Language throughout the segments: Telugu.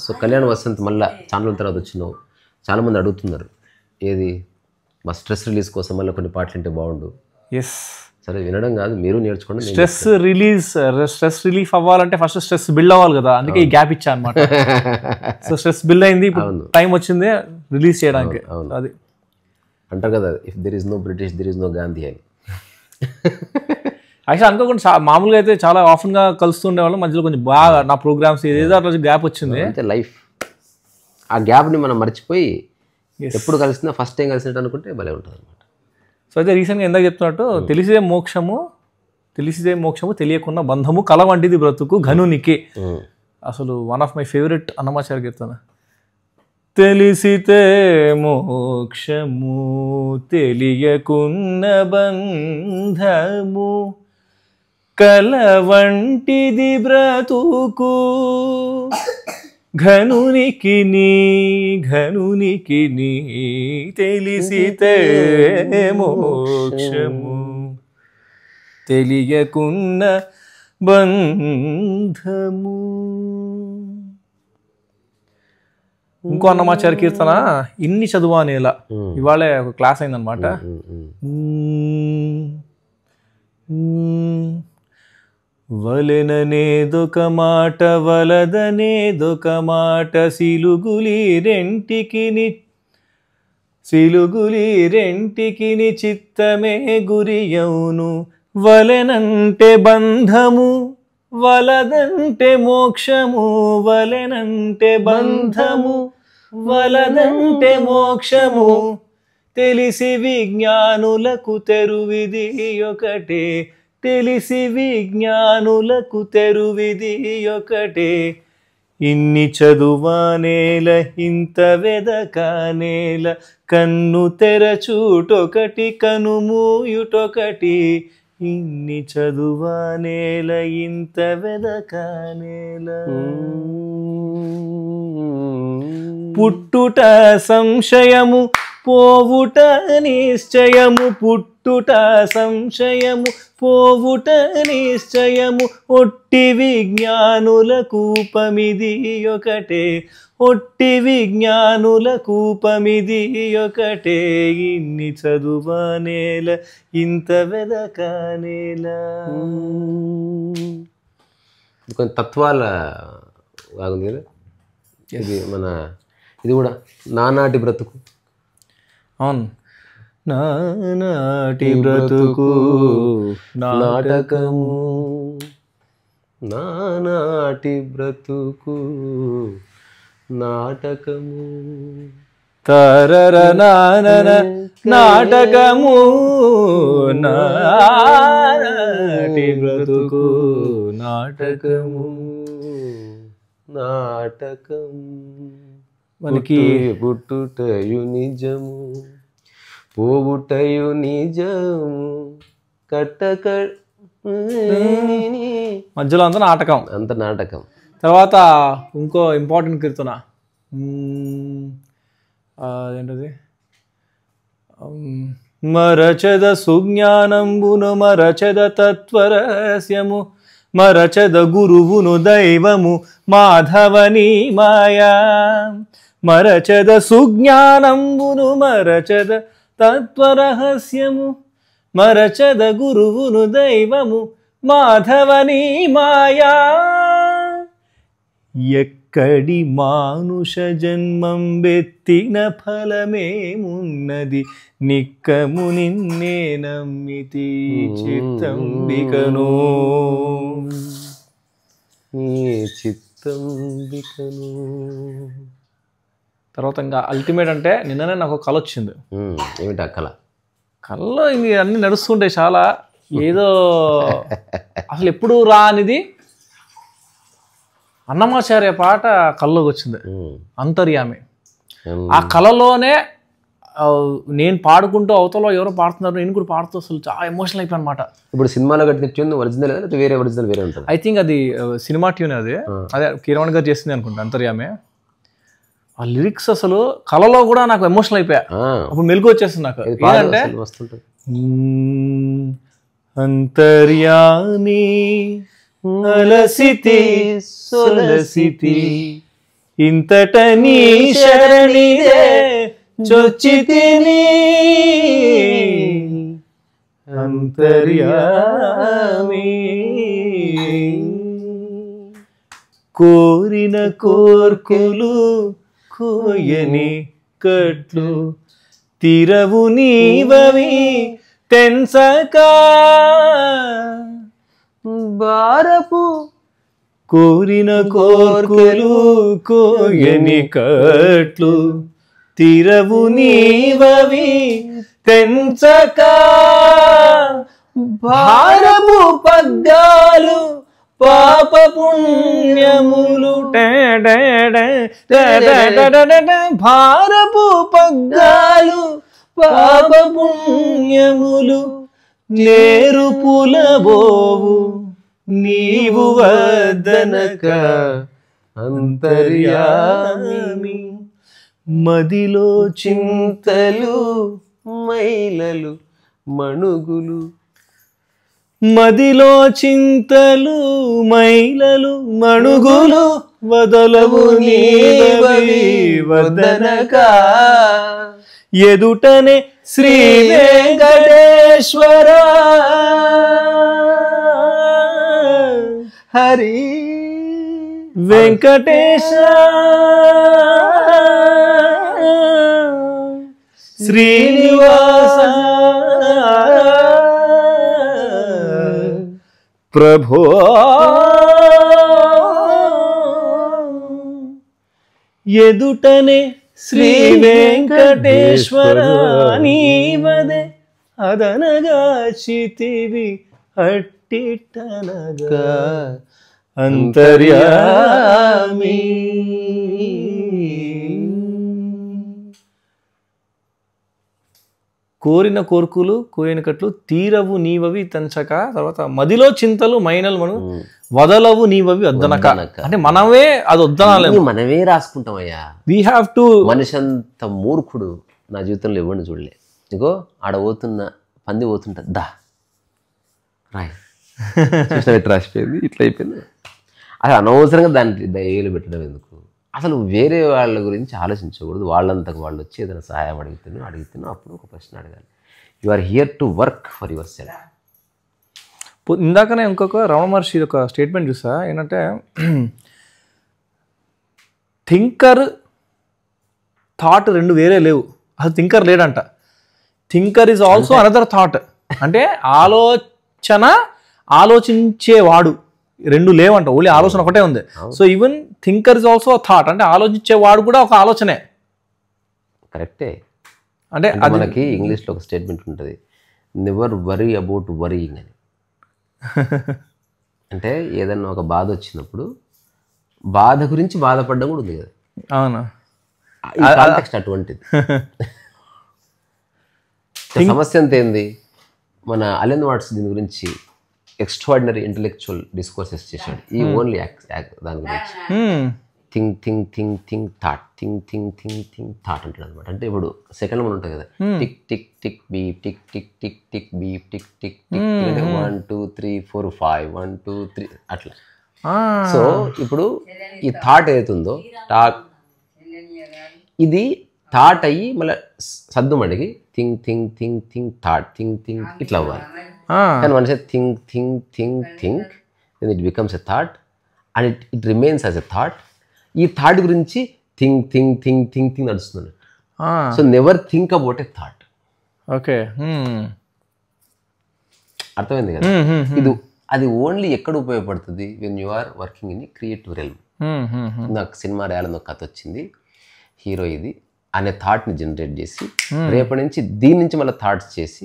సో కళ్యాణ్ వసంత్ మళ్ళీ చాలా రోజుల తర్వాత వచ్చినావు. చాలామంది అడుగుతున్నారు ఏది మా స్ట్రెస్ రిలీజ్ కోసం మళ్ళీ కొన్ని పాటలు అంటే బాగుండు. ఎస్, సరే వినడం కాదు, మీరు నేర్చుకోండి. స్ట్రెస్ రిలీఫ్ అవ్వాలంటే ఫస్ట్ స్ట్రెస్ బిల్డ్ అవ్వాలి కదా, అందుకే ఈ గ్యాప్ ఇచ్చా అనమాట. సో స్ట్రెస్ బిల్డ్ అయింది, ఇప్పుడు టైం వచ్చింది రిలీజ్ చేయడానికి. అది అంటారు కదా, if there is no British there is no Gandhi అని. యాక్చువల్ అనుకోకుండా మామూలుగా అయితే చాలా ఆఫెన్గా కలుస్తుండే వాళ్ళు, మధ్యలో కొంచెం బాగా నా ప్రోగ్రామ్స్ ఏదో అట్లా గ్యాప్ వచ్చింది. అంటే లైఫ్ ఆ గ్యాప్ని మనం మర్చిపోయి ఎప్పుడు కలిసినా ఫస్ట్ టైం కలిసినట్టు అనుకుంటే భలే ఉంటుంది అనమాట. సో అయితే రీసెంట్గా ఎందాక చెప్తున్నట్టు తెలిసిదే మోక్షము తెలియకున్న బంధము కల వంటిది బ్రతుకు ఘనునికి. అసలు one of my favourite Annamacharya కీర్తన. తెలిసితే మోక్షము తెలియకున్న బంధము కల వంటిది బ్రతుకు ఘనునికి నీ తెలిసితే మోక్షము తెలియకున్న బంధము. ఇంకో అన్నమాచార్య కీర్తన ఇన్ని చదువా నేల, ఇవాళే ఒక క్లాస్ అయిందనమాట. వలెననేదొక మాట వలదనేదొక మాట సిలుగులి రెంటికిని చిత్తమే గురియౌను. వలెనంటే బంధము వలదంటే మోక్షము వలెనంటే బంధము వలదంటే మోక్షము తెలిసి విజ్ఞానులకు తెరువిది ఒకటే తెలిసి విజ్ఞానులకు తెరువిది ఒకటే. ఇన్ని చదువానేల ఇంత వెదకానేల కన్ను తెరచూటొకటి కనుమూయుటొకటి. ఇన్ని చదువానేల ఇంత వెదకానేల పుట్టుట సంశయము పోవుట నిశ్చయము పుట్టుట సంశయము పోవుట నిశ్చయము ఒట్టి విజ్ఞానులకు ఉపమిది ఒకటే ఒట్టి విజ్ఞానులకు ఉపమిది ఒకటే. ఇన్ని చదువానేల ఇంత వెదకానేల. కొన్ని తత్వాల బాగుంది కదా ఇది. ఇది కూడా నానాటి బ్రతుకు. అవును, నానాటి బ్రతుకు నాటకము నానాటి బ్రతుకు నాటకము తరర నానన నాటకము నానాటి బ్రతుకు నాటకము నాటకము. మనకి పుట్టుటయు నిజము పోవుటయు నిజము కట్టక మధ్యలో అంతా నాటకం నాటకం. తర్వాత ఇంకో ఇంపార్టెంట్ కీర్తన ఏంటది, మరచద సుజ్ఞానంబును మరచద తత్వరహస్యము మరచద గురువును దైవము మాధవని మాయా. మరచద సుజ్ఞానంబును మరచద తత్వరహస్యము మరచద గురువును దైవము మాధవని మాయా. ఎక్కడి మానుష జన్మం బెత్తిన ఫలమేమున్నది నిక్కము నిన్నే నమ్మితి చిత్తంబికను చిత్తంబికను. తర్వాత ఇంకా అల్టిమేట్ అంటే నిన్ననే నాకు ఒక కళ వచ్చింది. ఏమిటి ఆ కళ? కళలో ఇది అన్నీ నడుస్తుంటాయి చాలా, ఏదో అసలు ఎప్పుడు రానిది అన్నమాచార్య పాట కళ్ళలోకి వచ్చింది, అంతర్యామి. ఆ కళలోనే నేను పాడుకుంటూ అవతల ఎవరో పాడుతున్నారు, నేను కూడా పాడుతూ అసలు చాలా ఎమోషనల్ అయిపోయాను అనమాట. ఇప్పుడు సినిమాలో కట్టిన ట్యూన్ ఒరిజినల్ లేదా వేరే ఒరిజినల్ వేరే ఉంటుంది? ఐ థింక్ అది సినిమా ట్యూన్, అదే కీరవాణి గారు చేసింది అనుకుంటా అంతర్యామి. ఆ లిరిక్స్ అసలు కళలో కూడా నాకు ఎమోషనల్ అయిపోయా. అప్పుడు మెలుగు వచ్చేస్తుంది నాకు. ఏంటంటే అంతర్యామి అలసితి సొలసితి ఇంతట నీ శరణిదే చొచ్చితిని అంతర్యామి. కోరిన కోర్కెలు కోయని కట్లు తిరవు నీవవి తెంచక భారపు కోరిన కోర్కెలు కోయని కట్లు తిరవు నీవవి తెంచక భారపు పగ్గాలు పాప పుణ్యములు భారపు పగ్గాలు పాప పుణ్యములు నేరుపులబోవు నీవు వదనక అంతర్యామి. మదిలో చింతలు మైలలు మణుగులు మదిలో చింతలు మైలలు మణుగులు వదలవు నీవవి వదనక ఎదుటనే శ్రీ వెంకటేశ్వర హరి వెంకటేశ శ్రీనివాస ప్రభో ఎదుటనే శ్రీ వెంకటేశ్వర నీవదే అదనగా చితివి అట్టిటనగా అంతర్యామి. కోరిన కోర్కులు కోయని కట్లు తీరవు నీవవి తెంచక, తర్వాత మదిలో చింతలు మైనలు మను వదలవు నీవవి వద్దనక. అంటే మనమే అది వద్దనాలేము, మనమే రాసుకుంటామయ్యా. We have to. మనిషి అంత మూర్ఖుడు నా జీవితంలో ఎవరిని చూడలే. ఇగో ఆడ పోతున్న పంది పోతుంటా దా రాయ్ చూసిన ఇట్లా రాసిపోయింది ఇట్లా అయిపోయింది. అసలు అనవసరంగా దాన్ని దయ్యాలు పెట్టడం ఎందుకు? అసలు వేరే వాళ్ళ గురించి ఆలోచించకూడదు. వాళ్ళంతకు వాళ్ళు వచ్చి ఏదైనా సహాయం అడుగుతున్నా అప్పుడు ఒక ప్రశ్న అడగాలి. You are here to work for yourself. ఇందాకనే ఇంకొక రమణ మహర్షి ఒక స్టేట్మెంట్ చూసా, ఏంటంటే థింకర్ థాట్ రెండు వేరే లేవు. అసలు థింకర్ లేడంట. Thinker is also another thought. అంటే ఆలోచించేవాడు రెండు లేవంట, ఓన్లీ ఆలోచన ఒకటే ఉంది. So even thinker is also thought. అంటే ఆలోచించేవాడు కూడా ఒక ఆలోచనే. కరెక్టే. అంటే మనకి ఇంగ్లీష్లో ఒక స్టేట్మెంట్ ఉంటుంది, నెవర్ వరీ అబౌట్ వరీయింగ్ అని. అంటే ఏదన్నా ఒక బాధ వచ్చినప్పుడు బాధ గురించి బాధపడడం కూడా ఉంది కదా. అవునా, ఈ కాంటెక్స్ట్ అటువంటిది. సమస్య అంత ఏంది, మన అలెన్ వాట్స్ దీని గురించి ఎక్స్ట్రాడినరీ ఇంటెలెక్చువల్ డిస్కోర్సెస్ చేశాడు. ఈ ఓన్లీ దాని గురించి think think think think thought think think think think thought అంటాడు అనమాట. అంటే ఇప్పుడు సెకండ్ మనం ఉంటుంది కదా, tick tick tick beep tick tick tick tick beep tick tick tick 1 2 3 4 5 1 2 3 అట్లా. సో ఇప్పుడు ఈ థాట్ ఏదైతుందో ఇది థాట్ అయ్యి మళ్ళీ సద్దు మడిగి think think think think thought think think ఇట్లా అవ్వాలి. కానీ మనిషి think think think think then it becomes a thought and it remains as a thought. ఈ థాట్ గురించి think think think think think నడుస్తుంది. So never think about a thought. Okay, అర్థమైంది కదా. ఇది అది ఓన్లీ ఎక్కడ ఉపయోగపడుతుంది, when you are working in creative realm. నాకు సినిమా రాయాలని ఒక కథ వచ్చింది, హీరో ఇది అనే థాట్ని జనరేట్ చేసి రేపటి నుంచి దీని నుంచి మళ్ళీ థాట్స్ చేసి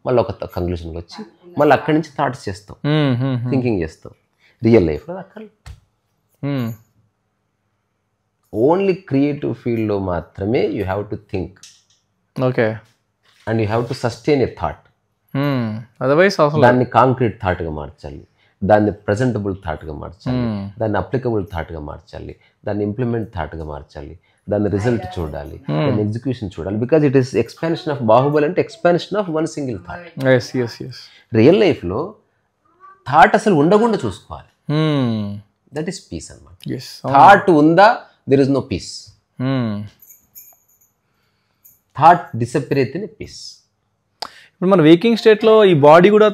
మళ్ళీ ఒక కంక్లూషన్కి వచ్చి మళ్ళీ అక్కడి నుంచి థాట్స్ చేస్తాం, థింకింగ్ చేస్తాం. రియల్ లైఫ్లో అక్కడ ఓన్లీ క్రియేటివ్ ఫీల్డ్లో మాత్రమే you have to think. Okay, and you have to sustain a thought. Otherwise దాన్ని కాంక్రీట్ థాట్గా మార్చాలి, దాన్ని ప్రజెంటబుల్ థాట్గా మార్చాలి, దాన్ని అప్లికబుల్ థాట్గా మార్చాలి, దాన్ని ఇంప్లిమెంట్ థాట్గా మార్చాలి, దాని రిజల్ట్ చూడాలి, దాని ఎగ్జిక్యూషన్ చూడాలి. Because it is expansion of Baahubali అంటే expansion of one single thought. Real లైఫ్లో థాట్ అసలు ఉండకుండా చూసుకోవాలి. దట్ ఈస్ పీస్ అన్నమాట. థాట్ ఉందా there is no peace. Thought disappear అయితేనే పీస్. ఇప్పుడు మన వేకింగ్ స్టేట్లో ఈ బాడీ కూడా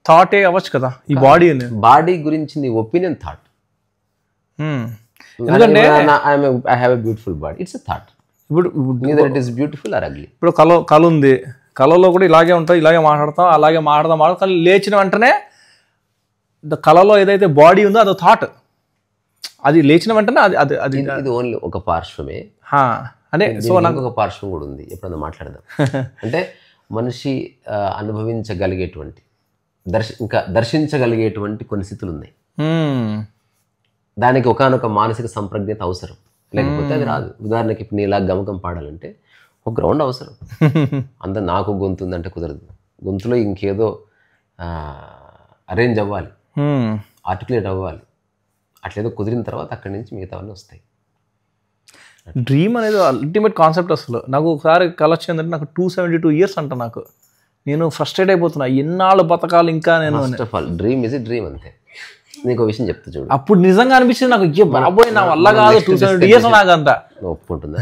థాటే అవ్వచ్చు కదా, ఈ బాడీ బాడీ గురించి నీ ఒపీనియన్ థాట్. ఎందుకంటే I have a beautiful body, it's a thought. ఇప్పుడు neither it is beautiful or ugly. ఇప్పుడు కళ ఉంది, కళలో కూడా ఇలాగే ఉంటుంది, ఇలాగే మాట్లాడతాం, అలాగే మాట్లాడతాం. కానీ లేచిన వెంటనే కళలో ఏదైతే బాడీ ఉందో అదో థాట్, అది లేచిన వెంటనే అది అది ఇది ఓన్లీ ఒక పార్శ్వమే. అంటే సో నాకు ఒక పార్శ్వం కూడా ఉంది, ఎప్పుడన్నా మాట్లాడదాం. అంటే మనిషి అనుభవించగలిగేటువంటి ఇంకా దర్శించగలిగేటువంటి కొన్ని స్థితులు ఉన్నాయి. దానికి ఒకనొక మానసిక సంప్రజ్ఞత అవసరం, లేకపోతే అది రాదు. ఉదాహరణకి ఇప్పుడు నీలా గమకం పాడాలంటే ఒక గ్రౌండ్ అవసరం. అంత నాకు గొంతు ఉందంటే కుదరదు. గొంతులో ఇంకేదో అరేంజ్ అవ్వాలి, ఆర్టికులేట్ అవ్వాలి. అట్లేదో కుదిరిన తర్వాత అక్కడి నుంచి మిగతావన్నీ వస్తాయి. డ్రీమ్ అనేది అల్టిమేట్ కాన్సెప్ట్. అసలు నాకు ఒకసారి కళ వచ్చిందంటే నాకు 272 years అంట. నేను ఫ్రస్ట్రేట్ అయిపోతున్నా, ఎన్నాళ్ళు బతకాలి ఇంకా నేను. First of all dream is a dream అంతే. నీకు విషయం చెప్తా చూడు. అప్పుడు నిజంగా అనిపించింది నాకు, బాబోయ్ నా వల్ల కాదు 272 years నాకంతా. ఒప్పుకుంటుందా?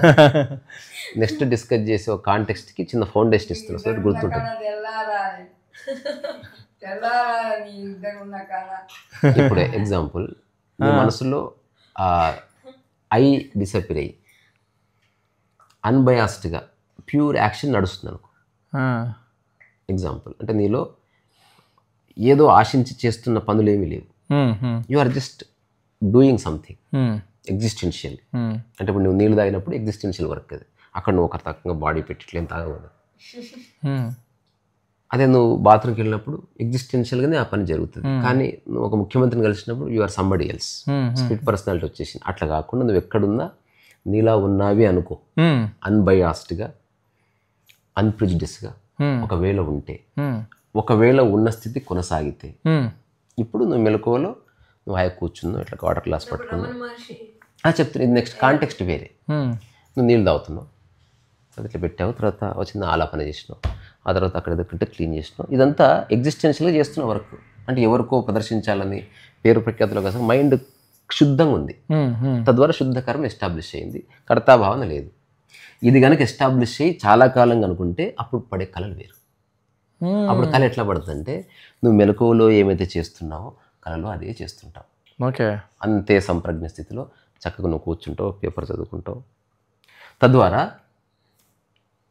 నెక్స్ట్ డిస్కస్ చేసే ఒక కాంటెక్స్ట్కి చిన్న ఫౌండేషన్ ఇస్తున్నా, సో గుర్తుంటుంది. ఇప్పుడు ఎగ్జాంపుల్, నీ మనసులో ఐ డిసపియర్ అయ్యి అన్బయాస్డ్గా ప్యూర్ యాక్షన్ నడుస్తుంది అనుకో. ఎగ్జాంపుల్ అంటే నీలో ఏదో ఆశించి చేస్తున్న పనులు ఏమీ లేవు. You are just doing something existential. అంటే ఇప్పుడు నువ్వు నీళ్ళు తాగినప్పుడు ఎగ్జిస్టెన్షియల్ వర్క్ అది. అక్కడ నువ్వు ఒక రకంగా బాడీ పెట్టిట్లేం తాగకూడదు. అదే నువ్వు బాత్రూమ్కి వెళ్ళినప్పుడు ఎగ్జిస్టెన్షియల్గానే ఆ పని జరుగుతుంది. కానీ నువ్వు ఒక ముఖ్యమంత్రిని కలిసినప్పుడు you are somebody else, spirit personality వచ్చేసింది. అట్లా కాకుండా నువ్వు ఎక్కడున్నా నీలా ఉన్నావి అనుకో, అన్బయాస్డ్గా, అన్ప్రిజుడిస్గా ఒకవేళ ఉంటే, ఒకవేళ ఉన్న స్థితి కొనసాగితే, ఇప్పుడు నువ్వు మెలకువలో నువ్వు హాయి కూర్చున్నావు, ఇట్లా వాటర్ గ్లాస్ పట్టుకున్నావు చెప్తున్నా. ఇది నెక్స్ట్ కాంటెక్స్ట్ వేరే. నువ్వు నీళ్ళు తాగుతున్నావు, అది ఇట్లా పెట్టావు, తర్వాత వచ్చిన ఆలాపన చేసినావు, ఆ తర్వాత అక్కడ ఏదో క్లీన్ చేసినావు. ఇదంతా ఎగ్జిస్టెన్షియల్గా చేస్తున్న వర్క్. అంటే ఎవరికో ప్రదర్శించాలని పేరు ప్రఖ్యాతులు కోసం మైండ్ శుద్ధంగా ఉంది. తద్వారా శుద్ధ కర్మ ఎస్టాబ్లిష్ అయింది, కర్తాభావన లేదు. ఇది కనుక ఎస్టాబ్లిష్ అయ్యి చాలా కాలంగా అనుకుంటే అప్పుడు పడే కళలు వేరు. అప్పుడు కళ ఎట్లా పడుతుందంటే నువ్వు మెలకువలో ఏమైతే చేస్తున్నావో కళలో అదే చేస్తుంటావు. ఓకే, అంతే సంప్రజ్ఞ స్థితిలో చక్కగా నువ్వు కూర్చుంటావు, పేపర్ చదువుకుంటావు. తద్వారా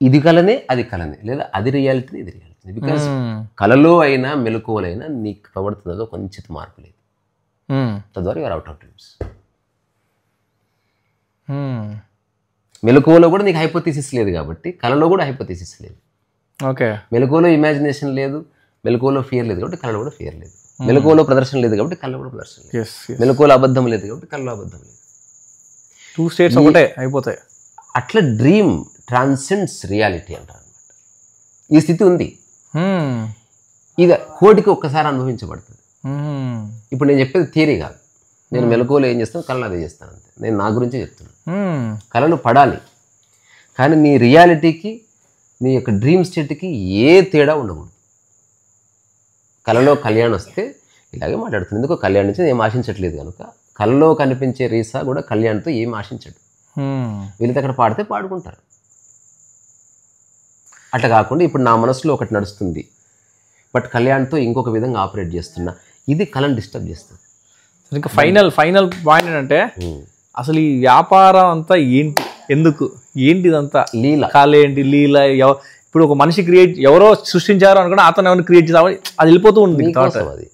ఇది కళనే అది కళనే, లేదా అది రియాలిటీని ఇది రియాలిటీ. బికాజ్ కళలో అయినా మెలకువలైనా నీకు ప్రవర్తనలో కొంచెం మార్పు లేదు. తద్వారా యూఆర్ అవుట్ ఆఫ్ డ్రీమ్స్. మెలకువలో కూడా నీకు హైపోథీసిస్ లేదు కాబట్టి కళలో కూడా హైపోథీసిస్ లేదు. ఓకే, మెలకువలో ఇమాజినేషన్ లేదు, మెలకువలో ఫియర్ లేదు కాబట్టి కళలో కూడా ఫియర్ లేదు. మెలకువలో ప్రదర్శన లేదు కాబట్టి కళలో కూడా ప్రదర్శన లేదు. మెలకువలో అబద్ధం లేదు కాబట్టి కళలో అబద్ధం లేదు. 2 states ఒకటే అయిపోతాయి. అట్లా డ్రీమ్ ట్రాన్సెండ్స్ రియాలిటీ అంటారు అనమాట. ఈ స్థితి ఉంది, ఇది కోటికి ఒక్కసారి అనుభవించబడుతుంది. ఇప్పుడు నేను చెప్పేది థియరీ కాదు. నేను మెలకువలో ఏం చేస్తాను, కళలో అదే చేస్తాను అంతే. నేను నా గురించే చెప్తున్నాను. కళలు పడాలి, కానీ నీ రియాలిటీకి, నీ యొక్క డ్రీమ్ స్టేట్కి ఏ తేడా ఉండకూడదు. కళలో కళ్యాణ్ వస్తే ఇలాగే మాట్లాడుతుంది. ఎందుకో కళ్యాణ్ నుంచి ఏం ఆశించట్లేదు కనుక కళలో కనిపించే రీసా కూడా కళ్యాణ్తో ఏం ఆశించడు. వీళ్ళతో అక్కడ పాడితే పాడుకుంటారు. అట్లా కాకుండా ఇప్పుడు నా మనసులో ఒకటి నడుస్తుంది, బట్ కళ్యాణ్తో ఇంకొక విధంగా ఆపరేట్ చేస్తున్నా, ఇది కళను డిస్టర్బ్ చేస్తుంది. ఇంకా ఫైనల్ పాయింట్ ఏంటంటే అసలు ఈ వ్యాపారం అంతా ఏంటి, ఎందుకు, ఏంటి ఇదంతా? లీల, కళ ఏంటి, లీల. ఇప్పుడు ఒక మనిషి ఎవరో సృష్టించారు అనుకున్నా అతను ఎవరిని క్రియేట్ చేసావు, అది వెళ్ళిపోతూ ఉంది. అది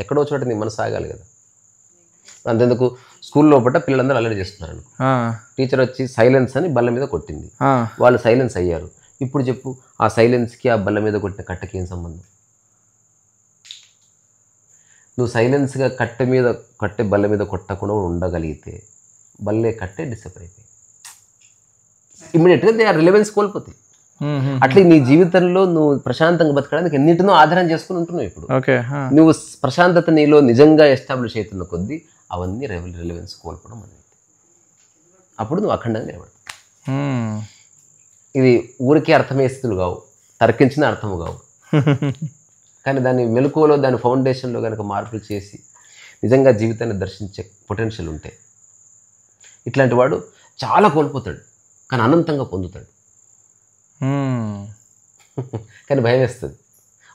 ఎక్కడో చోట నీ మనసు ఆగాలి కదా. అంతెందుకు స్కూల్లో పట్ట పిల్లలందరూ అల్లరి చేస్తున్నారు. టీచర్ వచ్చి సైలెన్స్ అని బల్ల మీద కొట్టింది, వాళ్ళు సైలెన్స్ అయ్యారు. ఇప్పుడు చెప్పు, ఆ సైలెన్స్కి ఆ బల్ల మీద కొట్టిన కట్టకి ఏం సంబంధం? నువ్వు సైలెన్స్గా కట్టె బల్ల మీద కొట్టకుండా ఉండగలిగితే బల్లే కట్టే డిసప్పర్ అయిపోయి ఇమ్మీడియట్గా దే ఆర్ రిలవెన్స్ కోల్పోతాయి. అట్లా నీ జీవితంలో నువ్వు ప్రశాంతంగా బతకడానికి ఎన్నిటినో ఆధారం చేసుకుని ఉంటున్నావు. ఇప్పుడు నువ్వు ప్రశాంతత నీలో నిజంగా ఎస్టాబ్లిష్ అవుతున్న కొద్దీ అవన్నీ రిలవెన్స్ కోల్పోవడం అనేది. అప్పుడు నువ్వు అఖండంగా నిలబడతావు. ఇది ఊరికే అర్థమయ్యే స్థితులు కావు, తర్కించిన అర్థము కావు. కానీ దాని మెలకువలో, దాని ఫౌండేషన్లో కనుక మార్పులు చేసి నిజంగా జీవితాన్ని దర్శించే పొటెన్షియల్ ఉంటే, ఇట్లాంటి వాడు చాలా కోల్పోతాడు కానీ అనంతంగా పొందుతాడు. కానీ భయం వేస్తుంది,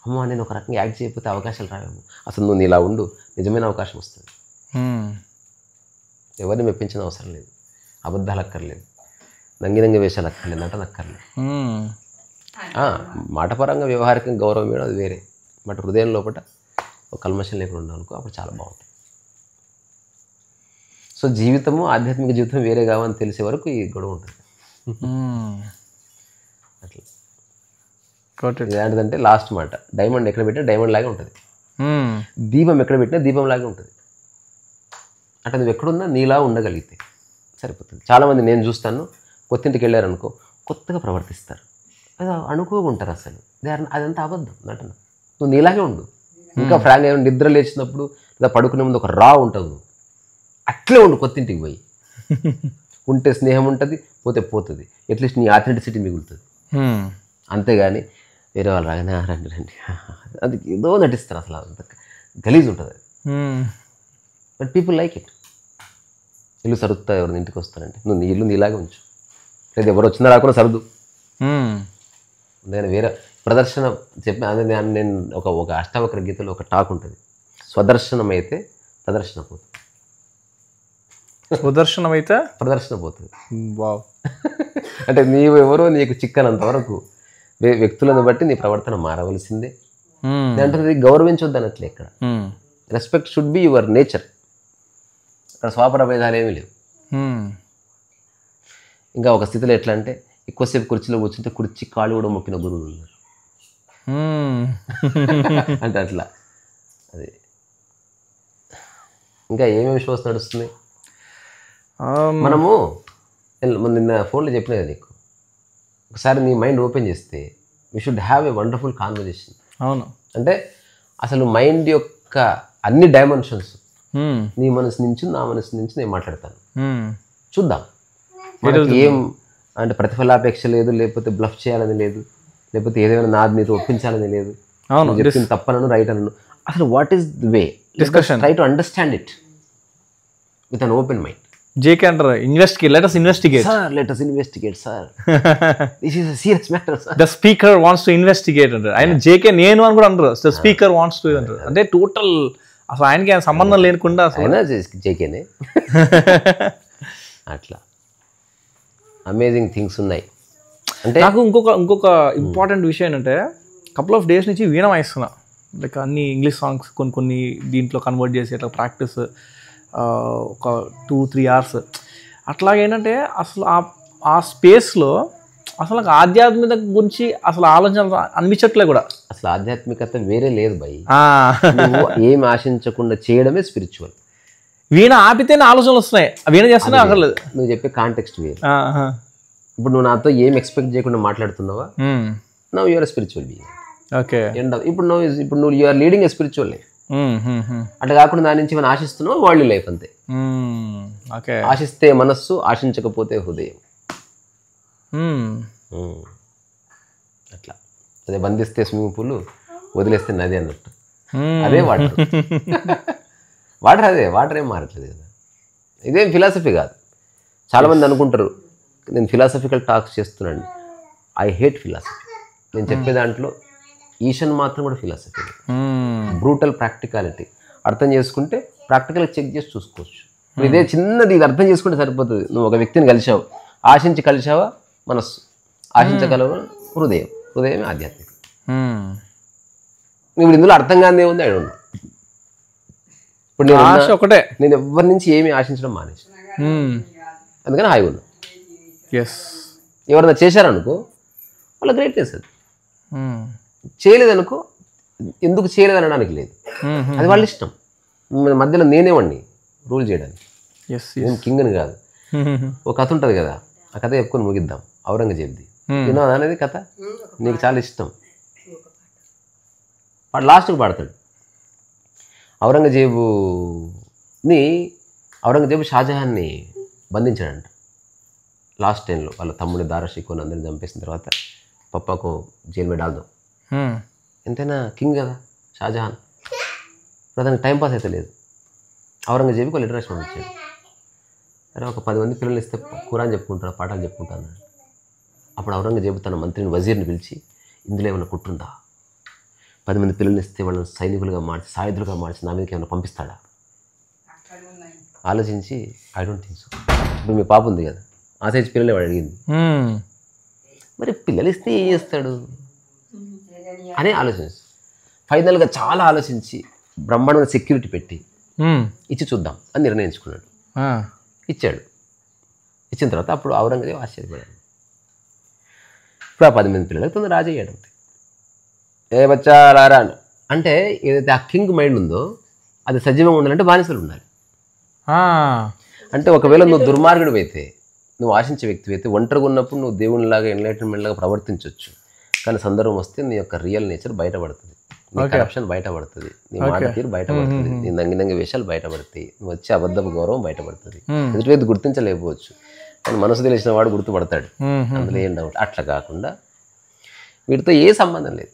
అమ్మో నేను ఒక రకంగా యాక్ట్ చేయకపోతే అవకాశాలు రావేమో, అసలు నువ్వు ఇలా ఉండు నిజమైన అవకాశం వస్తుంది. ఎవరిని మెప్పించిన అవసరం లేదు, అబద్ధాలు అక్కర్లేదు, నంగి వేషాలు అక్కర్లేదు, నటన అక్కర్లేదు. మాటపరంగా వ్యవహారికంగా గౌరవం ఇవ్వడం అది వేరే, బట్ హృదయం లోపల ఒక కల్మషం లేకుండా ఉండాలనుకో అప్పుడు చాలా బాగుంటుంది. సో జీవితము ఆధ్యాత్మిక జీవితం వేరే కావని తెలిసే వరకు ఈ గొడవ ఉంటుంది. అట్లా ఎలాంటిదంటే లాస్ట్ మాట, డైమండ్ ఎక్కడ పెట్టినా డైమండ్ లాగే ఉంటుంది, దీపం ఎక్కడ పెట్టినా దీపం లాగే ఉంటుంది. అంటే నువ్వు ఎక్కడున్నా నీలా ఉండగలిగితే సరిపోతుంది. చాలామంది నేను చూస్తాను, కొత్తింటికి వెళ్ళారనుకో కొత్తగా ప్రవర్తిస్తారు, అది అనుకోగా ఉంటారు, అసలు అదంతా అబద్ధం నటన. నువ్వు నీలాగే ఉండు, ఇంకా ఫ్రాంక్ అయ్యి నిద్ర లేచినప్పుడు లేదా పడుకునే ముందు ఒక రా ఉంటుంది, అట్లే ఉండు కొత్తింటికి పోయి. ఉంటే స్నేహం ఉంటుంది, పోతే పోతుంది, అట్లీస్ట్ నీ ఆథెంటిసిటీ మిగులుతుంది. అంతేగాని వేరే వాళ్ళు రాగానే రండి రండి అది ఏదో నటిస్తారు, అసలు అంత గలీజ్ ఉంటుంది అది. But people like it. ఇల్లు సరుద్తా ఎవరిని ఇంటికి వస్తారంటే నువ్వు నీ ఇల్లు నీలాగే ఉంచు, లేదా ఎవరు వచ్చినా రాకుండా సరదు. నేను వేరే ప్రదర్శన చెప్పి అదే నేను ఒక అష్టావక్ర గీతలో ఒక టాక్ ఉంటుంది, స్వదర్శనం అయితే ప్రదర్శన పోతుంది, స్వదర్శనం అయితే ప్రదర్శన పోతుంది. అంటే నీవు ఎవరో నీకు చిక్కనంత వరకు వ్యక్తులను బట్టి నీ ప్రవర్తన మారవలసిందే. అంటే గౌరవించొద్దు అన్నట్లే, ఇక్కడ respect should be your nature. ఇక్కడ స్వాపర భేదాలు ఏమీ లేవు. ఇంకా ఒక స్థితిలో ఎట్లా అంటే ఎక్కువసేపు కుర్చీలో కూర్చుంటే కుర్చీ కాళ్ళు కూడా మొక్కిన గురువులు ఉన్నారు. అంటే అట్లా అది. ఇంకా ఏమేమి షోస్ నడుస్తుంది? మనము నిన్న ఫోన్లో చెప్పినా కదా నీకు, ఒకసారి నీ మైండ్ ఓపెన్ చేస్తే we should have a wonderful conversation. అవును, అంటే అసలు మైండ్ యొక్క అన్ని డైమెన్షన్స్ నీ మనసు నుంచి నా మనసు నుంచి నేను మాట్లాడతాను, చూద్దాం. మనకి ఏం అంటే ప్రతిఫలాపేక్ష లేదు, లేకపోతే బ్లఫ్ చేయాలని లేదు, లేకపోతే ఏదైనా నాది నీతో ఒప్పించాలని లేదు, చెప్పింది తప్పనను రైట్ అనను. అసలు what is the way discussion, try to understand it with an open mind. JK అంటారు investigate, let us investigate. Sir, let us investigate, sir. This is a serious matter, sir. The speaker wants to investigate అంటారు ఆయన. JK నేను అని కూడా అంటారు, the speaker wants to అంటారు. అంటే టోటల్ అసలు ఆయనకి ఆయన సంబంధం లేకుండా అసలు JKనే. అట్లా అమేజింగ్ థింగ్స్ ఉన్నాయి. అంటే నాకు ఇంకొక ఇంపార్టెంట్ విషయం ఏంటంటే, కపుల్ ఆఫ్ డేస్ నుంచి వీణ వాయిస్తున్నా, లైక్ అన్ని ఇంగ్లీష్ సాంగ్స్ కొన్ని దీంట్లో కన్వర్ట్ చేసి అట్లా ప్రాక్టీస్ ఒక 2-3 hours. అట్లాగేంటంటే అసలు ఆ స్పేస్లో అసలు ఆధ్యాత్మికత గురించి అసలు ఆలోచన అనిపించట్లే కూడా. అసలు ఆధ్యాత్మికత వేరే లేదు భయ్, ఏం ఆశించకుండా చేయడమే స్పిరిచువల్. వీణ ఆపితేనే ఆలోచనలు వస్తున్నాయి, వీణ చేస్తేనే అక్కర్లేదు. నువ్వు చెప్పే కాంటెక్స్ట్ వేరు. ఇప్పుడు నువ్వు నాతో ఏం ఎక్స్పెక్ట్ చేయకుండా మాట్లాడుతున్నావా, now you're spiritual being. Okay, ఇప్పుడు నువ్వు you're leading a spiritual life. అట్లా కాకుండా దాని నుంచి మనం ఆశిస్తున్నావు, వరల్డ్ లైఫ్ అంతే. ఆశిస్తే మనస్సు, ఆశించకపోతే హృదయం. అట్లా అదే బంధిస్తే స్విమ్మింగ్ పూల్, వదిలేస్తే నది అన్నట్టు. అదే వాటర్. వాటర్ అదే, వాటర్ ఏం మారట్లేదు కదా. ఇదేం ఫిలాసఫీ కాదు. చాలామంది అనుకుంటారు నేను ఫిలాసఫికల్ టాక్స్ చేస్తున్నాను. I hate philosophy. నేను చెప్పే దాంట్లో ఈషన్ మాత్రం కూడా ఫిలాసఫీ, బ్రూటల్ ప్రాక్టికాలిటీ. అర్థం చేసుకుంటే ప్రాక్టికల్గా చెక్ చేసి చూసుకోవచ్చు. ఇదే చిన్నది, ఇది అర్థం చేసుకుంటే సరిపోతుంది. నువ్వు ఒక వ్యక్తిని కలిసావు, ఆశించి కలిసావా మనస్సు, ఆశించగలవా హృదయం, హృదయమే ఆధ్యాత్మికం. ఇప్పుడు ఇందులో అర్థం కాదే ఉంది అయి ఉండు. ఇప్పుడు నేను ఆశ ఒకటే, నేను ఎవరి నుంచి ఏమీ ఆశించడం మానేసి, అందుకని హాయిగా ఉన్నా. ఎవరైనా చేశారనుకో వాళ్ళ గ్రేట్నెస్ అది. చేయలేదనుకో ఎందుకు చేయలేదు అనడానికి లేదు, అది వాళ్ళ ఇష్టం. మధ్యలో నేనేవాడిని రూల్ చేయడానికి, నేను కింగ్ని కాదు. ఒక కథ ఉంటుంది కదా, ఆ కథ చెప్పుకొని ముగిద్దాం. ఔరంగజేబ్ది వినోద్ అనేది కథ, నీకు చాలా ఇష్టం. వాడు లాస్ట్కి పాడతాడు. ఔరంగజేబు షాజహాన్ని బంధించాడంట లాస్ట్ టైంలో. వాళ్ళ తమ్ముడి దారషికోని అందరిని చంపేసిన తర్వాత పప్పాకు జైలు మీద డాల్దాం. ఎంతైనా కింగ్ కదా షాజహాన్. ఇప్పుడు అతనికి టైంపాస్ అయితే లేదు. ఔరంగజేబుకి వాళ్ళు లిటరేషన్ పంపించాడు. అరే ఒక 10 మంది పిల్లలు ఇస్తే ఖురాన్ చెప్పుకుంటారు, పాఠాలు చెప్పుకుంటాను. అప్పుడు ఔరంగజేబు తన మంత్రిని వజీర్ని పిలిచి, ఇందులో ఏమైనా కుట్రుందా? 10 మంది పిల్లలు ఇస్తే వాళ్ళని సైనికులుగా మార్చి, సాయుధులుగా మార్చి నా మీదకి ఏమైనా పంపిస్తాడా? ఆలోచించి ఐ డోంట్ థింక్ సో. ఇప్పుడు మీ పాప ఉంది కదా, ఆ సైజ్ పిల్లలే వాడు అడిగింది. మరి పిల్లలు ఇస్తే ఏం చేస్తాడు అని ఆలోచించి ఫైనల్గా చాలా ఆలోచించి బ్రహ్మాండమైన సెక్యూరిటీ పెట్టి ఇచ్చి చూద్దాం అని నిర్ణయించుకున్నాడు. ఇచ్చాడు. ఇచ్చిన తర్వాత అప్పుడు ఔరంగజేబు ఆశ్చర్యపడాడు. ఇప్పుడు ఆ 10 మంది పిల్లలకి తొందర రాజయ్యాడు. అంతే. ఏ బచ్చా రారా అంటే ఏదైతే ఆ కింగ్ మైండ్ ఉందో అది సజీవంగా ఉండాలంటే బానిసలు ఉండాలి. అంటే ఒకవేళ నువ్వు దుర్మార్గుడు అయితే, నువ్వు ఆశించే వ్యక్తి అయితే, ఒంటరిగా ఉన్నప్పుడు నువ్వు దేవునిలాగా ఎన్లైట్మెంట్ లాగా ప్రవర్తించవచ్చు. కానీ సందర్భం వస్తే నీ యొక్క రియల్ నేచర్ బయటపడుతుంది, నీ కరప్షన్ బయటపడుతుంది, నీ మాట తీరు బయటపడుతుంది, నీ నంగి వేషాలు బయటపడతాయి, నువ్వు వచ్చే అబద్ధపు గౌరవం బయటపడుతుంది. ఎదుటి వ్యక్తి గుర్తించలేకపోవచ్చు, కానీ మనసు తెలిసిన వాడు గుర్తుపడతాడు, అందులో ఏం డౌట్. అట్లా కాకుండా వీటితో ఏ సంబంధం లేదు,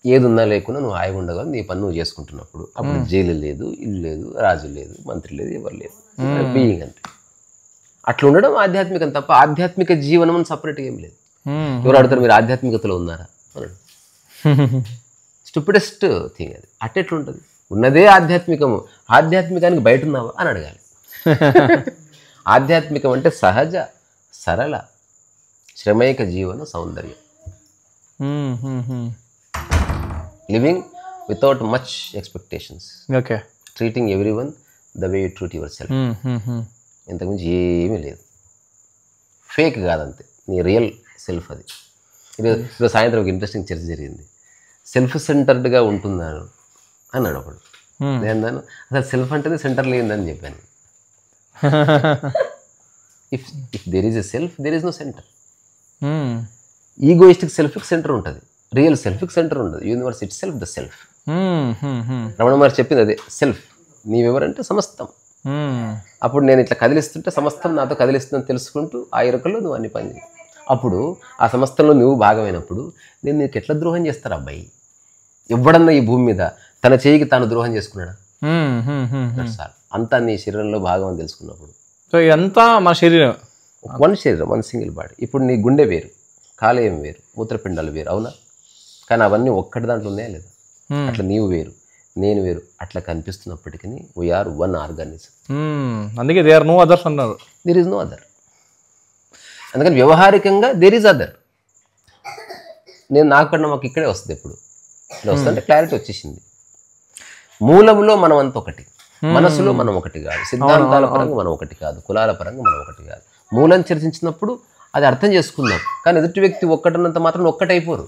ఏది ఉన్నా లేకుండా నువ్వు హాయిగా ఉండగా నీ పని నువ్వు చేసుకుంటున్నప్పుడు అప్పుడు జైలు లేదు, ఇల్లు లేదు, రాజు లేదు, మంత్రి లేదు, ఎవరు లేదు, బీయింగ్ అంతే. అట్లా ఉండడం ఆధ్యాత్మికం తప్ప ఆధ్యాత్మిక జీవనం సపరేట్గా ఏం లేదు. ఎవరు అడుగుతారు మీరు ఆధ్యాత్మికతలో ఉన్నారా అన్నాడు. స్టూపిడెస్ట్ థింగ్ అది. అట్టెట్లుంటుంది? ఉన్నదే ఆధ్యాత్మికము, ఆధ్యాత్మికానికి బయట ఉన్నావా అని అడగాలి. ఆధ్యాత్మికం అంటే సహజ సరళ శ్రమైక జీవన సౌందర్యం. Living without much expectations, treating everyone the way you treat yourself. ఇంతకుమించి ఏమీ లేదు. ఫేక్ కాదంతే, నీ రియల్ సెల్ఫ్ అది. ఈరోజు సాయంత్రం ఒక ఇంట్రెస్టింగ్ చర్చ జరిగింది. సెల్ఫ్ సెంటర్డ్గా ఉంటున్నాను అన్నాడు ఒకడు. నేను అసలు సెల్ఫ్ అంటేనే సెంటర్ లేదని చెప్పాను. If there is a self there is no centre. Egoistic సెల్ఫ్కి సెంటర్ ఉంటుంది, రియల్ సెల్ఫ్కి సెంటర్ ఉండదు. Universe itself the self. Ramana Maharshi చెప్పింది అదే, సెల్ఫ్ నీవెవరంటే సమస్తం. అప్పుడు నేను ఇట్లా కదిలిస్తుంటే సమస్తం నాతో కదిలిస్తుందని తెలుసుకుంటూ ఆ ఇరకల్లో నువ్వు అన్ని పని చేయి. అప్పుడు ఆ సమస్తంలో నువ్వు భాగమైనప్పుడు నేను నీకు ఎట్లా ద్రోహం చేస్తాను అబ్బాయి? ఎవ్వడన్నా ఈ భూమి మీద తన చేయికి తాను ద్రోహం చేసుకున్నాడా? అంతా నీ శరీరంలో భాగం అని తెలుసుకున్నప్పుడు. సో ఇదంతా మన శరీరం, వన్ శరీరం, వన్ సింగిల్ బాడీ. ఇప్పుడు నీ గుండె వేరు, కాలేయం వేరు, మూత్రపిండాలు వేరు, అవునా? కానీ అవన్నీ ఒక్కటి దాంట్లో ఉన్నాయా లేదా? అట్లా నీవు వేరు, నేను వేరు. అట్లా కనిపిస్తున్నప్పటికీ వీఆర్ వన్ ఆర్గానిజం. అందుకే దే ఆర్ నో అదర్స్ అన్నారు. There is no other. అందుకని వ్యవహారికంగా దేర్ ఈజ్ అదర్. నేను నాకు పడిన మాకు ఇక్కడే వస్తుంది. ఎప్పుడు ఇలా వస్తుంటే క్లారిటీ వచ్చేసింది. మూలంలో మనం అంత ఒకటి, మనసులో మనం ఒకటి కాదు, సిద్ధాంతాల పరంగా మనం ఒకటి కాదు, కులాల పరంగా మనం ఒకటి కాదు. మూలం చర్చించినప్పుడు అది అర్థం చేసుకుందాం. కానీ ఎదుటి వ్యక్తి ఒక్కటన్నంత మాత్రం ఒక్కటైపోరు.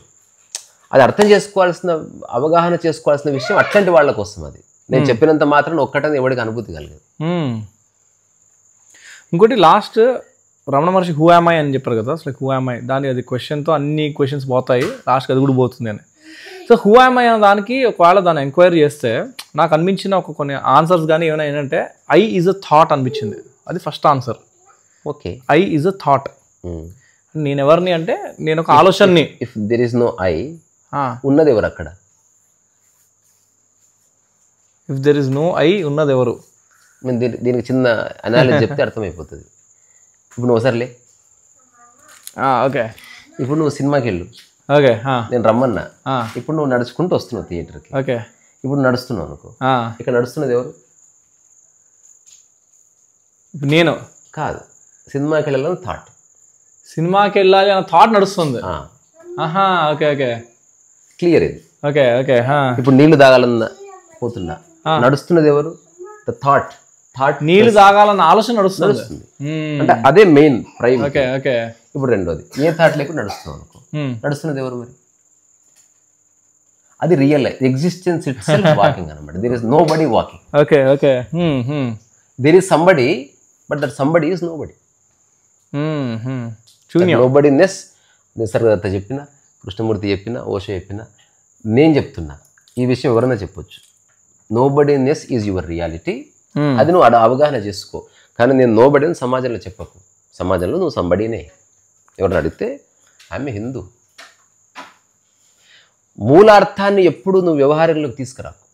అది అర్థం చేసుకోవాల్సిన, అవగాహన చేసుకోవాల్సిన విషయం అట్లాంటి వాళ్ళ కోసం. అది నేను చెప్పినంత మాత్రం ఒక్కటని ఎవరికి అనుభూతి కలిగదు. ఇంకోటి last Ramana Maharshi who am I అని చెప్పారు కదా, అసలు హూ యామ్ ఐ దాని అది క్వశ్చన్తో అన్ని క్వశ్చన్స్ పోతాయి, లాస్ట్కి అది కూడా పోతుంది అని. సో హూ యామ్ ఐ అనే దానికి ఒకవేళ దాన్ని ఎంక్వైరీ చేస్తే నాకు అనిపించిన కొన్ని ఆన్సర్స్ కానీ ఏమైనా ఏంటంటే ఐ ఈజ్ అ థాట్ అనిపించింది. అది first answer. Okay, I is a thought. నేను ఎవరిని అంటే నేను ఒక ఆలోచనని. If there is no I, ఉన్నది ఎవరు అక్కడ? If there is no I, ఉన్నది ఎవరు? దీనికి చిన్న అనాలిసిస్ చెప్తే అర్థమైపోతుంది. ఇప్పుడు నువ్వు సర్లే, ఓకే, ఇప్పుడు నువ్వు సినిమాకి వెళ్ళు, ఓకే, నేను రమ్మన్నా, ఇప్పుడు నువ్వు నడుచుకుంటూ వస్తున్నావు థియేటర్కి, ఓకే, ఇప్పుడు నడుస్తున్నావు అనుకో, ఇక్కడ నడుస్తున్నది ఎవరు? నేను కాదు, సినిమాకి వెళ్ళాలని థాట్. సినిమాకి వెళ్ళాలి అన్న థాట్ నడుస్తుంది. ఓకే, ఓకే, క్లియర్ ఇది. Okay, okay. ఇప్పుడు నీళ్లు తాగాలన్నా పోతున్నా, నడుస్తున్నది ఎవరు? The thought. థాట్, నీళ్లు తాగాలన్న ఆలోచన నడుస్తుంది. అంటే అదే మెయిన్ ప్రైమ్. Okay, okay. ఇప్పుడు రెండోది, ఏ థాట్ లేకుండా నడుస్తున్నావు అనుకో, నడుస్తున్నది ఎవరు మరి? అది real life existence itself walking అనమాట. There is nobody walking. Okay, okay. There is somebody, but that somebody is nobody. Nobodiness Nisargadatta చెప్పిన, కృష్ణమూర్తి చెప్పిన, ఓషో చెప్పిన, నేను చెప్తున్నా, ఈ విషయం ఎవరైనా చెప్పొచ్చు. Nobodiness is your reality. అది నువ్వు అవగాహన చేసుకో. కానీ నేను నో బడీ అని సమాజంలో చెప్పకు. సమాజంలో నువ్వు సంబడీనే. ఎవరిని అడిగితే ఆమె హిందూ. మూలార్థాన్ని ఎప్పుడు నువ్వు వ్యవహారంలోకి తీసుకురాకు.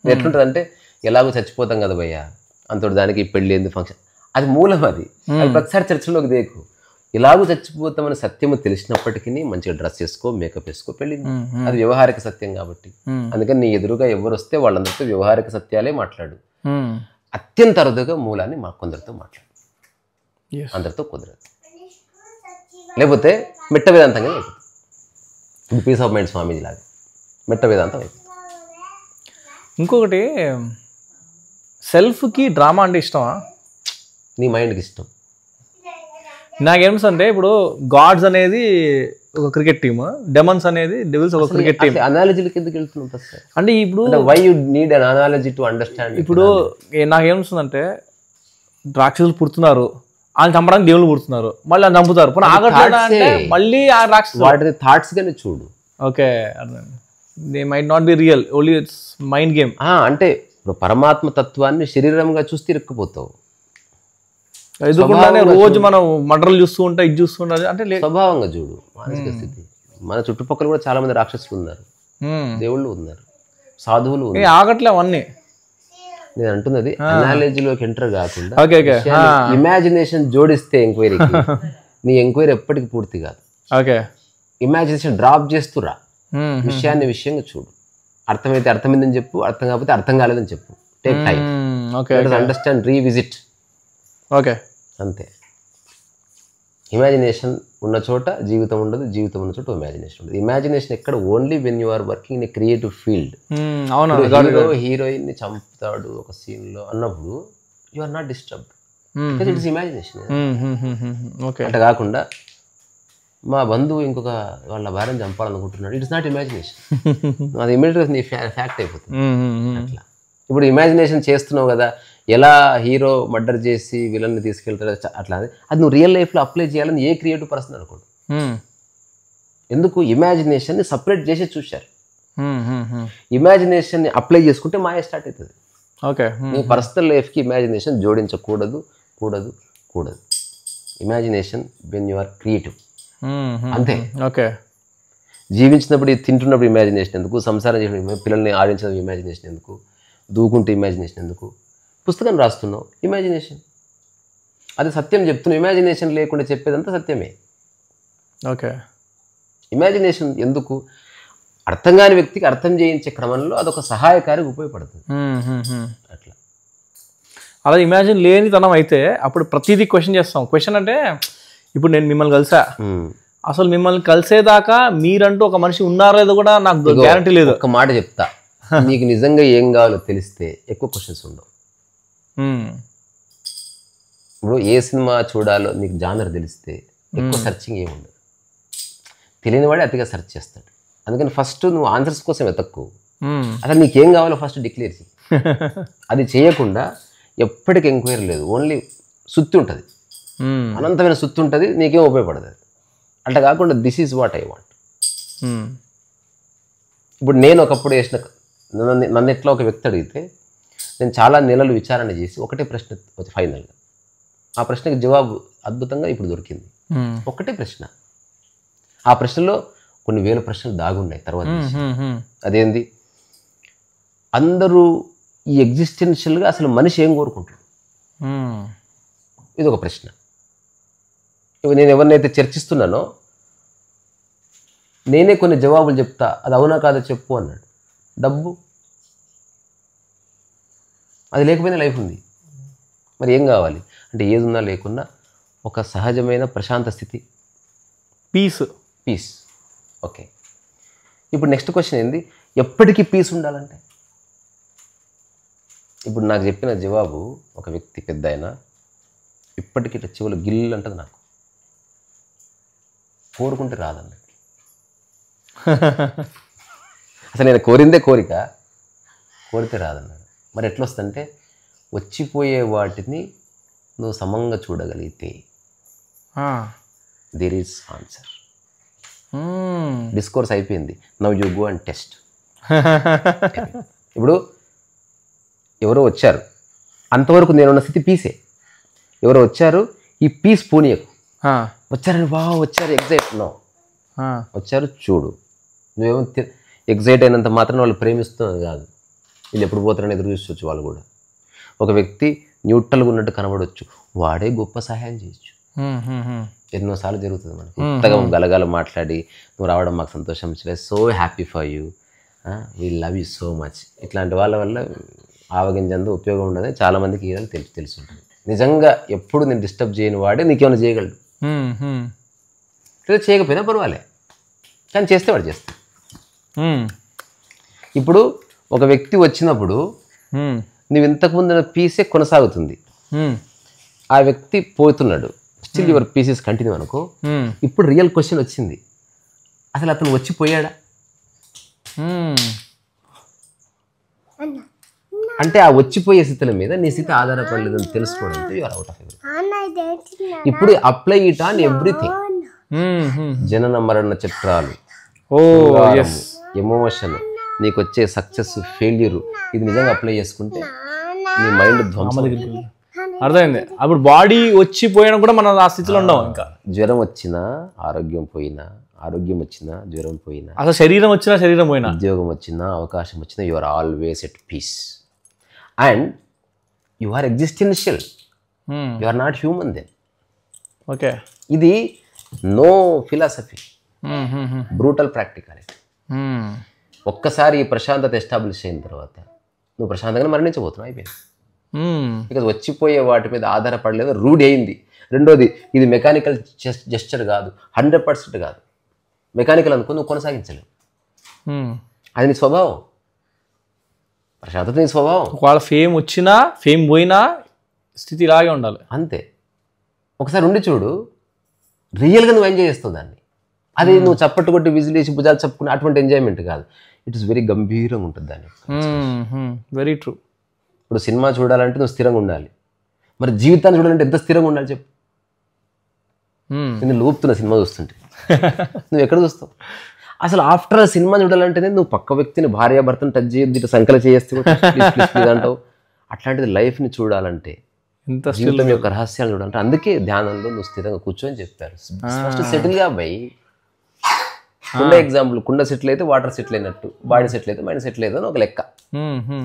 ఎట్లుంటుంది అంటే, ఎలాగో చచ్చిపోతాం కదా భయ్యా, అంతటి దానికి పెళ్ళి ఏంది ఫంక్షన్, అది మూలం. అది ప్రతిసారి చర్చలోకి దేకు. ఇలాగూ చచ్చిపోతామని సత్యము తెలిసినప్పటికీ మంచిగా డ్రెస్ వేసుకో, మేకప్ వేసుకో, పెళ్ళి. అది వ్యవహారిక సత్యం కాబట్టి. అందుకని నీ ఎదురుగా ఎవరు వస్తే వాళ్ళందరితో వ్యవహారిక సత్యాలే మాట్లాడు. అత్యంత అరుదుగా మూలాన్ని కొందరితో మాట్లాడు, అందరితో కుదరదు. లేకపోతే మెట్ట వేదాంతంగా అయిపోతుంది. పీస్ ఆఫ్ మైండ్ స్వామీజీ లాగా మెట్ట వేదాంతం అయిపోతుంది. ఇంకొకటి, సెల్ఫ్కి డ్రామా అంటే ఇష్టమా? నీ మైండ్కి ఇష్టం. నాకేమిటంటే ఇప్పుడు గాడ్స్ అనేది ఒక క్రికెట్ టీమ్, డెమన్స్ అనేది డెవిల్స్ ఒక క్రికెట్ టీమ్. అనాలజీలకి ఎందుకు వెళ్తున్నాం అంటే ఇప్పుడు why you need an analogy to understand? ఇప్పుడు నాకేమిస్తుందంటే రాక్షసులు పుడుతున్నారు, వాళ్ళు చంపడానికి దేవుళ్ళు పుడుతున్నారు, మళ్ళీ వాళ్ళు చంపుతారు, మళ్ళీ ఆ రాక్షసు వాటిని థాట్స్ గానే చూడు. Okay, they might not be real, only it's mind game. అంటే ఇప్పుడు పరమాత్మ తత్వాన్ని శరీరంగా చూస్తే ఇరుక్కుపోతావు. ఎదుగుండానే రోజు మనం మర్డర్లు చూస్తూ ఉంటా, ఇది చూస్తూ ఉండాలి అంటే స్వభావంగా చూడు. మానసిక స్థితి. మన చుట్టుపక్కల కూడా చాలా మంది రాక్షసులు ఉన్నారు, దేవుళ్ళు ఉన్నారు, సాధువులు ఉన్నారు. ఆగట్లే అవన్నీ. నేను అంటున్నది అనాలజీలోకి ఎంటర్ కాకుండా ఇమాజినేషన్ జోడిస్తే ఎంక్వైరీకి నీ ఎంక్వైరీ ఎప్పటికీ పూర్తి కాదు. ఇమాజినేషన్ డ్రాప్ చేస్తురా, విషయాన్ని విషయంగా చూడు. అర్థమైతే అర్థమైందని చెప్పు, అర్థం కాకపోతే అర్థం కాలేదని చెప్పు. Take time, understand, revisit. Okay, అంతే. ఇమాజినేషన్ ఉన్న చోట జీవితం ఉండదు, జీవితం ఉన్న చోట ఇమాజినేషన్ ఉండదు. ఇమాజినేషన్ ఎక్కడ? Only when you are working in a creative field. Hero heroine ని చంపుతాడు ఒక సీన్ లో అన్నప్పుడు you are not disturbed, it is imagination. అట్లా కాకుండా మా బంధువు ఇంకొక వాళ్ళ భార్యను చంపాలనుకుంటున్నాడు, ఇట్ ఇస్ నాట్ ఇమాజినేషన్. అది ఇమీడియట్గా నీ ఫ్యాక్ట్ అయిపోతుంది. అట్లా ఇప్పుడు ఇమాజినేషన్ చేస్తున్నావు కదా, ఎలా హీరో మర్డర్ చేసి విలన్ని తీసుకెళ్తాడు అట్లా, అది నువ్వు రియల్ లైఫ్లో అప్లై చేయాలని ఏ క్రియేటివ్ పర్సన్ అనుకోడు. ఎందుకు? ఇమాజినేషన్ని సపరేట్ చేసి చూశారు. ఇమాజినేషన్ని అప్లై చేసుకుంటే మాయ స్టార్ట్ అవుతుంది. ఓకే, నీ పర్సనల్ లైఫ్కి ఇమాజినేషన్ జోడించకూడదు, కూడదు, కూడదు. Imagination when you are creative, అంతే. ఓకే, జీవించినప్పుడు తింటున్నప్పుడు ఇమాజినేషన్ ఎందుకు? సంసారం చేసిన పిల్లల్ని ఆడించడం ఇమాజినేషన్ ఎందుకు? దూకుంటే ఇమాజినేషన్ ఎందుకు? పుస్తకం రాస్తున్నావు, ఇమాజినేషన్. అది సత్యం చెప్తున్నావు, ఇమాజినేషన్ లేకుండా చెప్పేదంతా సత్యమే. ఓకే, ఇమాజినేషన్ ఎందుకు? అర్థం కాని వ్యక్తికి అర్థం చేయించే క్రమంలో అదొక సహాయకారికి ఉపయోగపడుతుంది. అట్లా అలా ఇమాజిన్ లేనితనం అయితే అప్పుడు ప్రతిదీ క్వశ్చన్ చేస్తాం. క్వశ్చన్ అంటే ఇప్పుడు నేను మిమ్మల్ని కలిసా, అసలు మిమ్మల్ని కలిసేదాకా మీరంటూ ఒక మనిషి ఉన్నారో లేదో కూడా నాకు గ్యారంటీ లేదు. ఒక మాట చెప్తా, నీకు నిజంగా ఏం కావాలో తెలిస్తే ఎక్కువ క్వశ్చన్స్ ఉండవు. ఇప్పుడు ఏ సినిమా చూడాలో నీకు జానర్ తెలిస్తే ఎక్కువ సర్చింగ్ ఏమి ఉండదు. తెలియని వాడే అతిగా సెర్చ్ చేస్తాడు. అందుకని ఫస్ట్ నువ్వు ఆన్సర్స్ కోసం వెతక్కు, అసలు నీకేం కావాలో ఫస్ట్ డిక్లేర్ చేయి. అది చేయకుండా ఎప్పటికి ఎంక్వైరీ లేదు, ఓన్లీ సుత్తి ఉంటుంది, అనంతమైన సుత్తి ఉంటుంది, నీకేం ఉపయోగపడదు. అట్లా కాకుండా this is what I want. ఇప్పుడు నేను ఒకప్పుడు వేసిన నన్ను ఎట్లా ఒక వ్యక్తి అడిగితే నేను చాలా నెలలు విచారణ చేసి ఒకటే ప్రశ్న వచ్చి ఫైనల్గా ఆ ప్రశ్నకి జవాబు అద్భుతంగా ఇప్పుడు దొరికింది. ఒకటే ప్రశ్న, ఆ ప్రశ్నలో కొన్ని వేల ప్రశ్నలు దాగున్నాయి తర్వాత. అదేంది? అందరూ ఈ ఎగ్జిస్టెన్షియల్గా అసలు మనిషి ఏం కోరుకుంటాడు, ఇది ఒక ప్రశ్న. ఇప్పుడు నేను ఎవరినైతే చర్చిస్తున్నానో నేనే కొన్ని జవాబులు చెప్తా, అది అవునా కాదో చెప్పు అన్నాడు. డబ్బు, అది లేకపోయినా లైఫ్ ఉంది. మరి ఏం కావాలి అంటే ఏది ఉన్నా లేకున్నా ఒక సహజమైన ప్రశాంత స్థితి, పీస్. ఓకే, ఇప్పుడు నెక్స్ట్ క్వశ్చన్ ఏంది? ఎప్పటికీ పీస్ ఉండాలంటే ఇప్పుడు నాకు చెప్పిన జవాబు ఒక వ్యక్తి పెద్ద అయినా ఇప్పటికీ చెవులు గిల్లు అంటది, నాకు కోరుకుంటే రాదన్నట్టు. అసలు నేను కోరిందే కోరిక, కోరితే రాదన్నాడు. మరి ఎట్లా వస్తుందంటే వచ్చిపోయే వాటిని నువ్వు సమంగా చూడగలిగితే దేర్ ఈజ్ ఆన్సర్. డిస్కోర్స్ అయిపోయింది, now you go and test. ఇప్పుడు ఎవరో వచ్చారు, అంతవరకు నేనున్న స్థితి పీసే. ఎవరో వచ్చారు, ఈ పీస్ పోనీయకు. వచ్చారని బాగా వచ్చారు, ఎగ్జైట్ నో, వచ్చారు చూడు. నువ్వేమో ఎగ్జైట్ అయినంత మాత్రం వాళ్ళు ప్రేమిస్తున్నది కాదు, వీళ్ళు ఎప్పుడు పోతారని ఎదురు చూసుకోవచ్చు. వాళ్ళు కూడా ఒక వ్యక్తి న్యూట్రల్గా ఉన్నట్టు కనబడవచ్చు, వాడే గొప్ప సహాయం చేయొచ్చు. ఎన్నోసార్లు జరుగుతుంది మనకి. కొత్తగా గలగల మాట్లాడి నువ్వు రావడం మాకు సంతోషం, so happy for you, we love you so much, ఇట్లాంటి వాళ్ళ వల్ల ఆవగింజందు ఉపయోగం ఉండదు. చాలామందికి ఏదైనా తెలిసి ఉంటుంది. నిజంగా ఎప్పుడు నేను డిస్టర్బ్ చేయని వాడే నీకేమైనా చేయగలడు. లేదా చేయకపోయినా పర్వాలే, కానీ చేస్తే వాడు చేస్తాడు. ఇప్పుడు ఒక వ్యక్తి వచ్చినప్పుడు నువ్వు ఇంతకుముందు పీసే కొనసాగుతుంది, ఆ వ్యక్తి పోతున్నాడు, స్టిల్ యువర్ పీసెస్ కంటిన్యూ అనుకో. ఇప్పుడు రియల్ క్వశ్చన్ వచ్చింది, అసలు అతను వచ్చిపోయాడా? అంటే ఆ వచ్చిపోయే స్థితుల మీద నీ స్థితి ఆధారపడలేదని తెలుసుకోవడంతో యూఆర్ అవుట్ ఆఫ్ ఎవ్రీథింగ్. ఇప్పుడు అప్లై ఇట్ ఆన్ ఎవ్రీథింగ్. జనన మరణ చక్రాలు, ఎమోషన్, నీకు వచ్చే సక్సెస్, ఫెయిల్యూర్, ఇది నిజంగా అప్లై చేసుకుంటే నీ మైండ్ ధ్వంసం. అర్థమైంది. అప్పుడు బాడీ వచ్చిపోయినా కూడా మనం ఆ స్థితిలో ఉండవు. ఇంకా జ్వరం వచ్చినా ఆరోగ్యం పోయినా, ఆరోగ్యం వచ్చినా జ్వరం పోయినా, అసలు శరీరం వచ్చినా శరీరం పోయినా, ఉద్యోగం వచ్చినా అవకాశం వచ్చినా, you are always at peace and you are existential, you are not human then. Okay, ఇది నో ఫిలాసఫీ, బ్రూటల్ ప్రాక్టికాలిటీ. ఒక్కసారి ఈ ప్రశాంతత ఎస్టాబ్లిష్ అయిన తర్వాత నువ్వు ప్రశాంతంగా మరణించబోతున్నావు, అయిపోయింది. బికాజ్ వచ్చిపోయే వాటి మీద ఆధారపడలేదు, రూఢి అయింది. రెండోది, ఇది మెకానికల్ జెస్చర్ కాదు, 100% కాదు. మెకానికల్ అనుకో నువ్వు కొనసాగించలేవు, అది నీ స్వభావం. ప్రశాంతత నీ స్వభావం. ఒకవేళ ఫేమ్ వచ్చినా ఫేమ్ పోయినా స్థితి ఇలాగే ఉండాలి, అంతే. ఒకసారి ఉండి చూడు, రియల్గా నువ్వు ఎంజాయ్ చేస్తావు దాన్ని. అది నువ్వు చప్పట్టు కొట్టి విజిలేసి భుజాలు చెప్పుకునే అటువంటి ఎంజాయ్మెంట్ కాదు, ఇట్ ఇస్ వెరీ గంభీరంగా ఉంటుంది దాన్ని. Very true. ఇప్పుడు సినిమా చూడాలంటే నువ్వు స్థిరంగా ఉండాలి, మరి జీవితాన్ని చూడాలంటే ఎంత స్థిరంగా ఉండాలి చెప్పు. నేను లూపుతున్న సినిమా చూస్తుంటే నువ్వు ఎక్కడ చూస్తావు? అసలు ఆఫ్టర్ ఆ సినిమా చూడాలంటేనే నువ్వు పక్క వ్యక్తిని, భార్యాభర్తను టచ్ చేయొద్దు, ఇట్లా సంకల చేస్తే అంటావు. అట్లాంటిది లైఫ్ని చూడాలంటే, జీవితం యొక్క రహస్యాలు చూడాలంటే, అందుకే ధ్యానంలో నువ్వు స్థిరంగా కూర్చొని చెప్పారు. ఫస్ట్ సెటిల్గా బై. కుండ ఎగ్జాంపుల్, కుండ సెటిల్ అయితే వాటర్ సెటిల్ అయినట్టు, బాడీ సెటిల్ అయితే మైండ్ సెటిల్ అయితే ఒక లెక్క,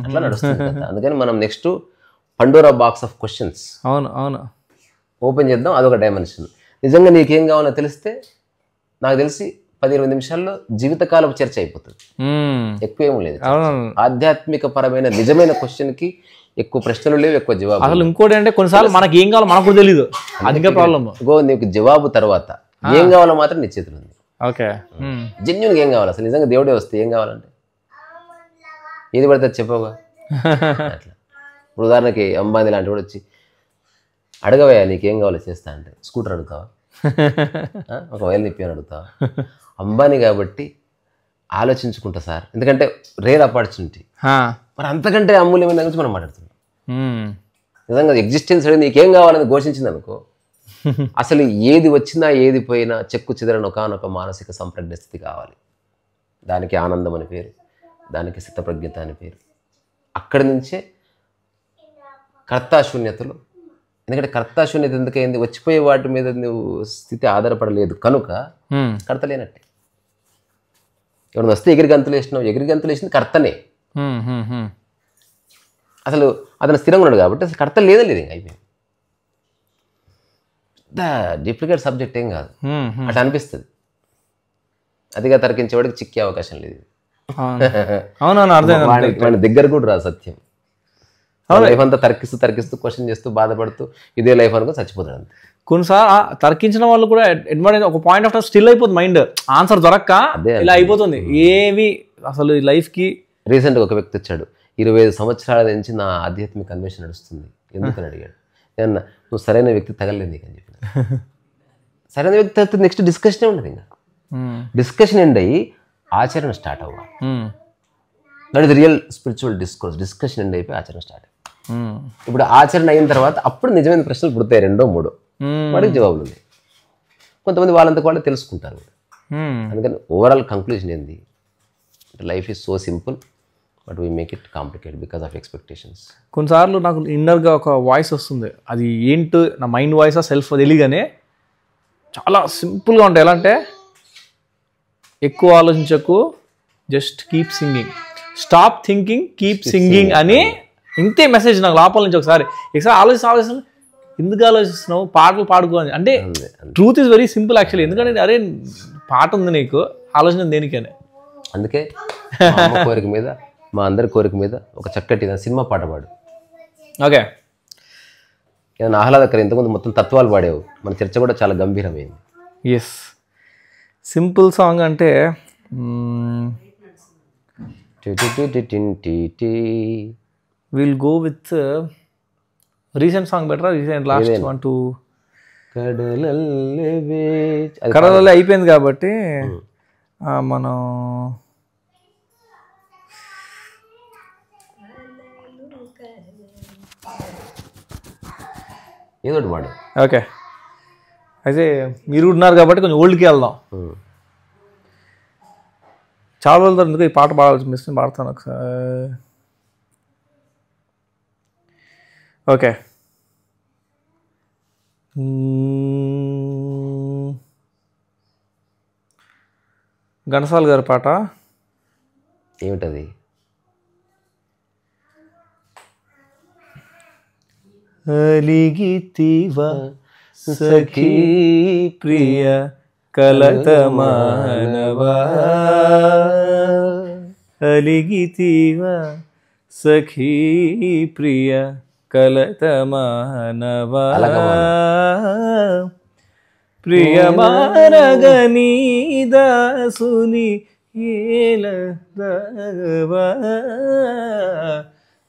అట్లా నడుస్తుంది కదా. అందుకని మనం next Pandora box of questions open చేద్దాం. అదొక డైమెన్షన్. నిజంగా నీకేం కావాలో తెలిస్తే నాకు తెలిసి 10-20 నిమిషాల్లో జీవితకాలపు చర్చ అయిపోతుంది, ఎక్కువేమీ లేదు. ఆధ్యాత్మిక పరమైన నిజమైన క్వశ్చన్కి ఎక్కువ ప్రశ్నలు లేవు, ఎక్కువ జవాబు. అసలు ఇంకోటి అంటే కొన్నిసార్లు మనకి ఏం కావాలో మనకు తెలియదు, అదిగా ప్రాబ్లమ్. నీకు జవాబు తర్వాత ఏం కావాలో మాత్రం నీ చేతులు ఉంది. ఓకే, జెన్యున్గా ఏం కావాలి, అసలు నిజంగా దేవుడే వస్తే ఏం కావాలంటే ఏది పడితే చెప్పవుగా. అట్లా ఇప్పుడు ఉదాహరణకి అంబానీ లాంటి వాడు వచ్చి అడగవయ్యా నీకేం కావాలో చేస్తా అంటే, స్కూటర్ అడుగుతావా, ఒకవేళ నిప్పి అని అడుగుతావా? అంబానీ కాబట్టి ఆలోచించుకుంటా సార్, ఎందుకంటే రేర్ ఆపర్చునిటీ. మరి అంతకంటే అమూల్యమైన గురించి మనం మాట్లాడుతున్నాం. నిజంగా ఎగ్జిస్టెన్స్ అనేది నీకేం కావాలని ఘోషించింది అనుకో, అసలు ఏది వచ్చినా ఏది పోయినా చెక్కు చెదరని ఒకనొక మానసిక సంప్రజ్ఞ స్థితి కావాలి. దానికి ఆనందం అని పేరు, దానికి స్థితప్రజ్ఞత అని పేరు. అక్కడి నుంచే కర్తాశూన్యతలు. ఎందుకంటే కర్తాశూన్యత ఎందుకైంది? వచ్చిపోయే వాటి మీద నువ్వు స్థితి ఆధారపడలేదు కనుక కర్త లేనట్టే. ఎవరు వస్తే ఎగిరి గంతులు వేసినావు, ఎగిరి గంతులు వేసింది కర్తనే. అసలు అతను స్థిరంగా ఉన్నాడు కాబట్టి అసలు కర్త లేదు ఇంకా అయిపోయింది. డిప్లికేట్ సబ్జెక్ట్ ఏం కాదు, అట్లా అనిపిస్తుంది. అదిగా తర్కించేవాడికి చిక్కే అవకాశం లేదు. వాడి దగ్గర కూడా రా సత్యం. లైఫ్ అంతా తర్కిస్తూ క్వశ్చన్ చేస్తూ బాధపడుతూ ఇదే లైఫ్ అనుకో చచ్చిపోతాడు అంతే. కొన్నిసార్లు తర్కించిన వాళ్ళు కూడా అడ్వాంటేజ్ ఒక పాయింట్ ఆఫ్ టైం స్టిల్ అయిపోతుంది, మైండ్ ఆన్సర్ దొరక్క ఇలా అయిపోతుంది. ఏవి అసలు ఈ లైఫ్కి. రీసెంట్గా ఒక వ్యక్తి వచ్చాడు, 25 సంవత్సరాల నుంచి నా ఆధ్యాత్మిక అన్వేషణ నడుస్తుంది, ఎందుకని అడిగాడు. నేను నువ్వు సరైన వ్యక్తి తగలేదు నీకు అని చెప్పిన. సరైన వ్యక్తి అయితే నెక్స్ట్ డిస్కషనే ఉండదు. ఇంకా డిస్కషన్ ఎండ్ అయ్యి ఆచరణ స్టార్ట్ అవ్వాలి. That is real spiritual discourse. Discussion end అయిపోయి ఆచరణ స్టార్ట్. ఇప్పుడు ఆచరణ అయిన తర్వాత అప్పుడు నిజమైన ప్రశ్నలు పుడతాయి, 2, 3 వాడికి జవాబులు ఉన్నాయి. కొంతమంది వాళ్ళంతకు వాళ్ళు తెలుసుకుంటారు. అందుకని ఓవరాల్ కంక్లూజన్ ఏంది, life is so simple but we make it complicated because of expectations. కొన్నిసార్లు నాకు ఇన్నర్గా ఒక వాయిస్ వస్తుంది, అది ఏంటో నా మైండ్ వాయిసా సెల్ఫ్ తెలియగానే చాలా సింపుల్గా ఉంటాయి. ఎలా అంటే ఎక్కువ ఆలోచించకు, just keep singing, stop thinking, keep singing అని ఇంతే మెసేజ్ నాకు లోపల నుంచి ఒకసారి ఆలోచిస్తాను ఎందుకు ఆలోచిస్తున్నావు పాటలు పాడుకోని అంటే truth is very simple actually. ఎందుకంటే అరే పాట ఉంది నీకు ఆలోచన దేనికనే. అందుకే మా అమ్మ కోరిక మీద మా అందరి కోరిక మీద ఒక చక్కటి సినిమా పాట పాడు. ఓకే ఏదైనా ఆహ్లాదకరం. ఇంతకుముందు మొత్తం తత్వాలు పాడేవు, మన చర్చ కూడా చాలా గంభీరమైంది. ఎస్ సింపుల్ సాంగ్ అంటే will go with recent song బెటరా? రీసెంట్ లాస్ట్ 1 2 కడలల్లే అయిపోయింది కాబట్టి మనం ఏదో ఒకటి పాడు. ఓకే అయితే మీరు ఉన్నారు కాబట్టి కొంచెం ఓల్డ్కి వెళ్దాం. చాలా రోజుల తర్వాత ఎందుకు ఈ పాట పాడాల్సి మిస్ పాడతాను ఒకసారి. ఓకే ఘంటసాల గారి పాట ఏమిటది? అలిగితివా సఖీ ప్రియ కలత మానవా అలిగితివా సఖీ ప్రియ కలత మానవా ప్రియమానగనీ దాసుని ఏల దవా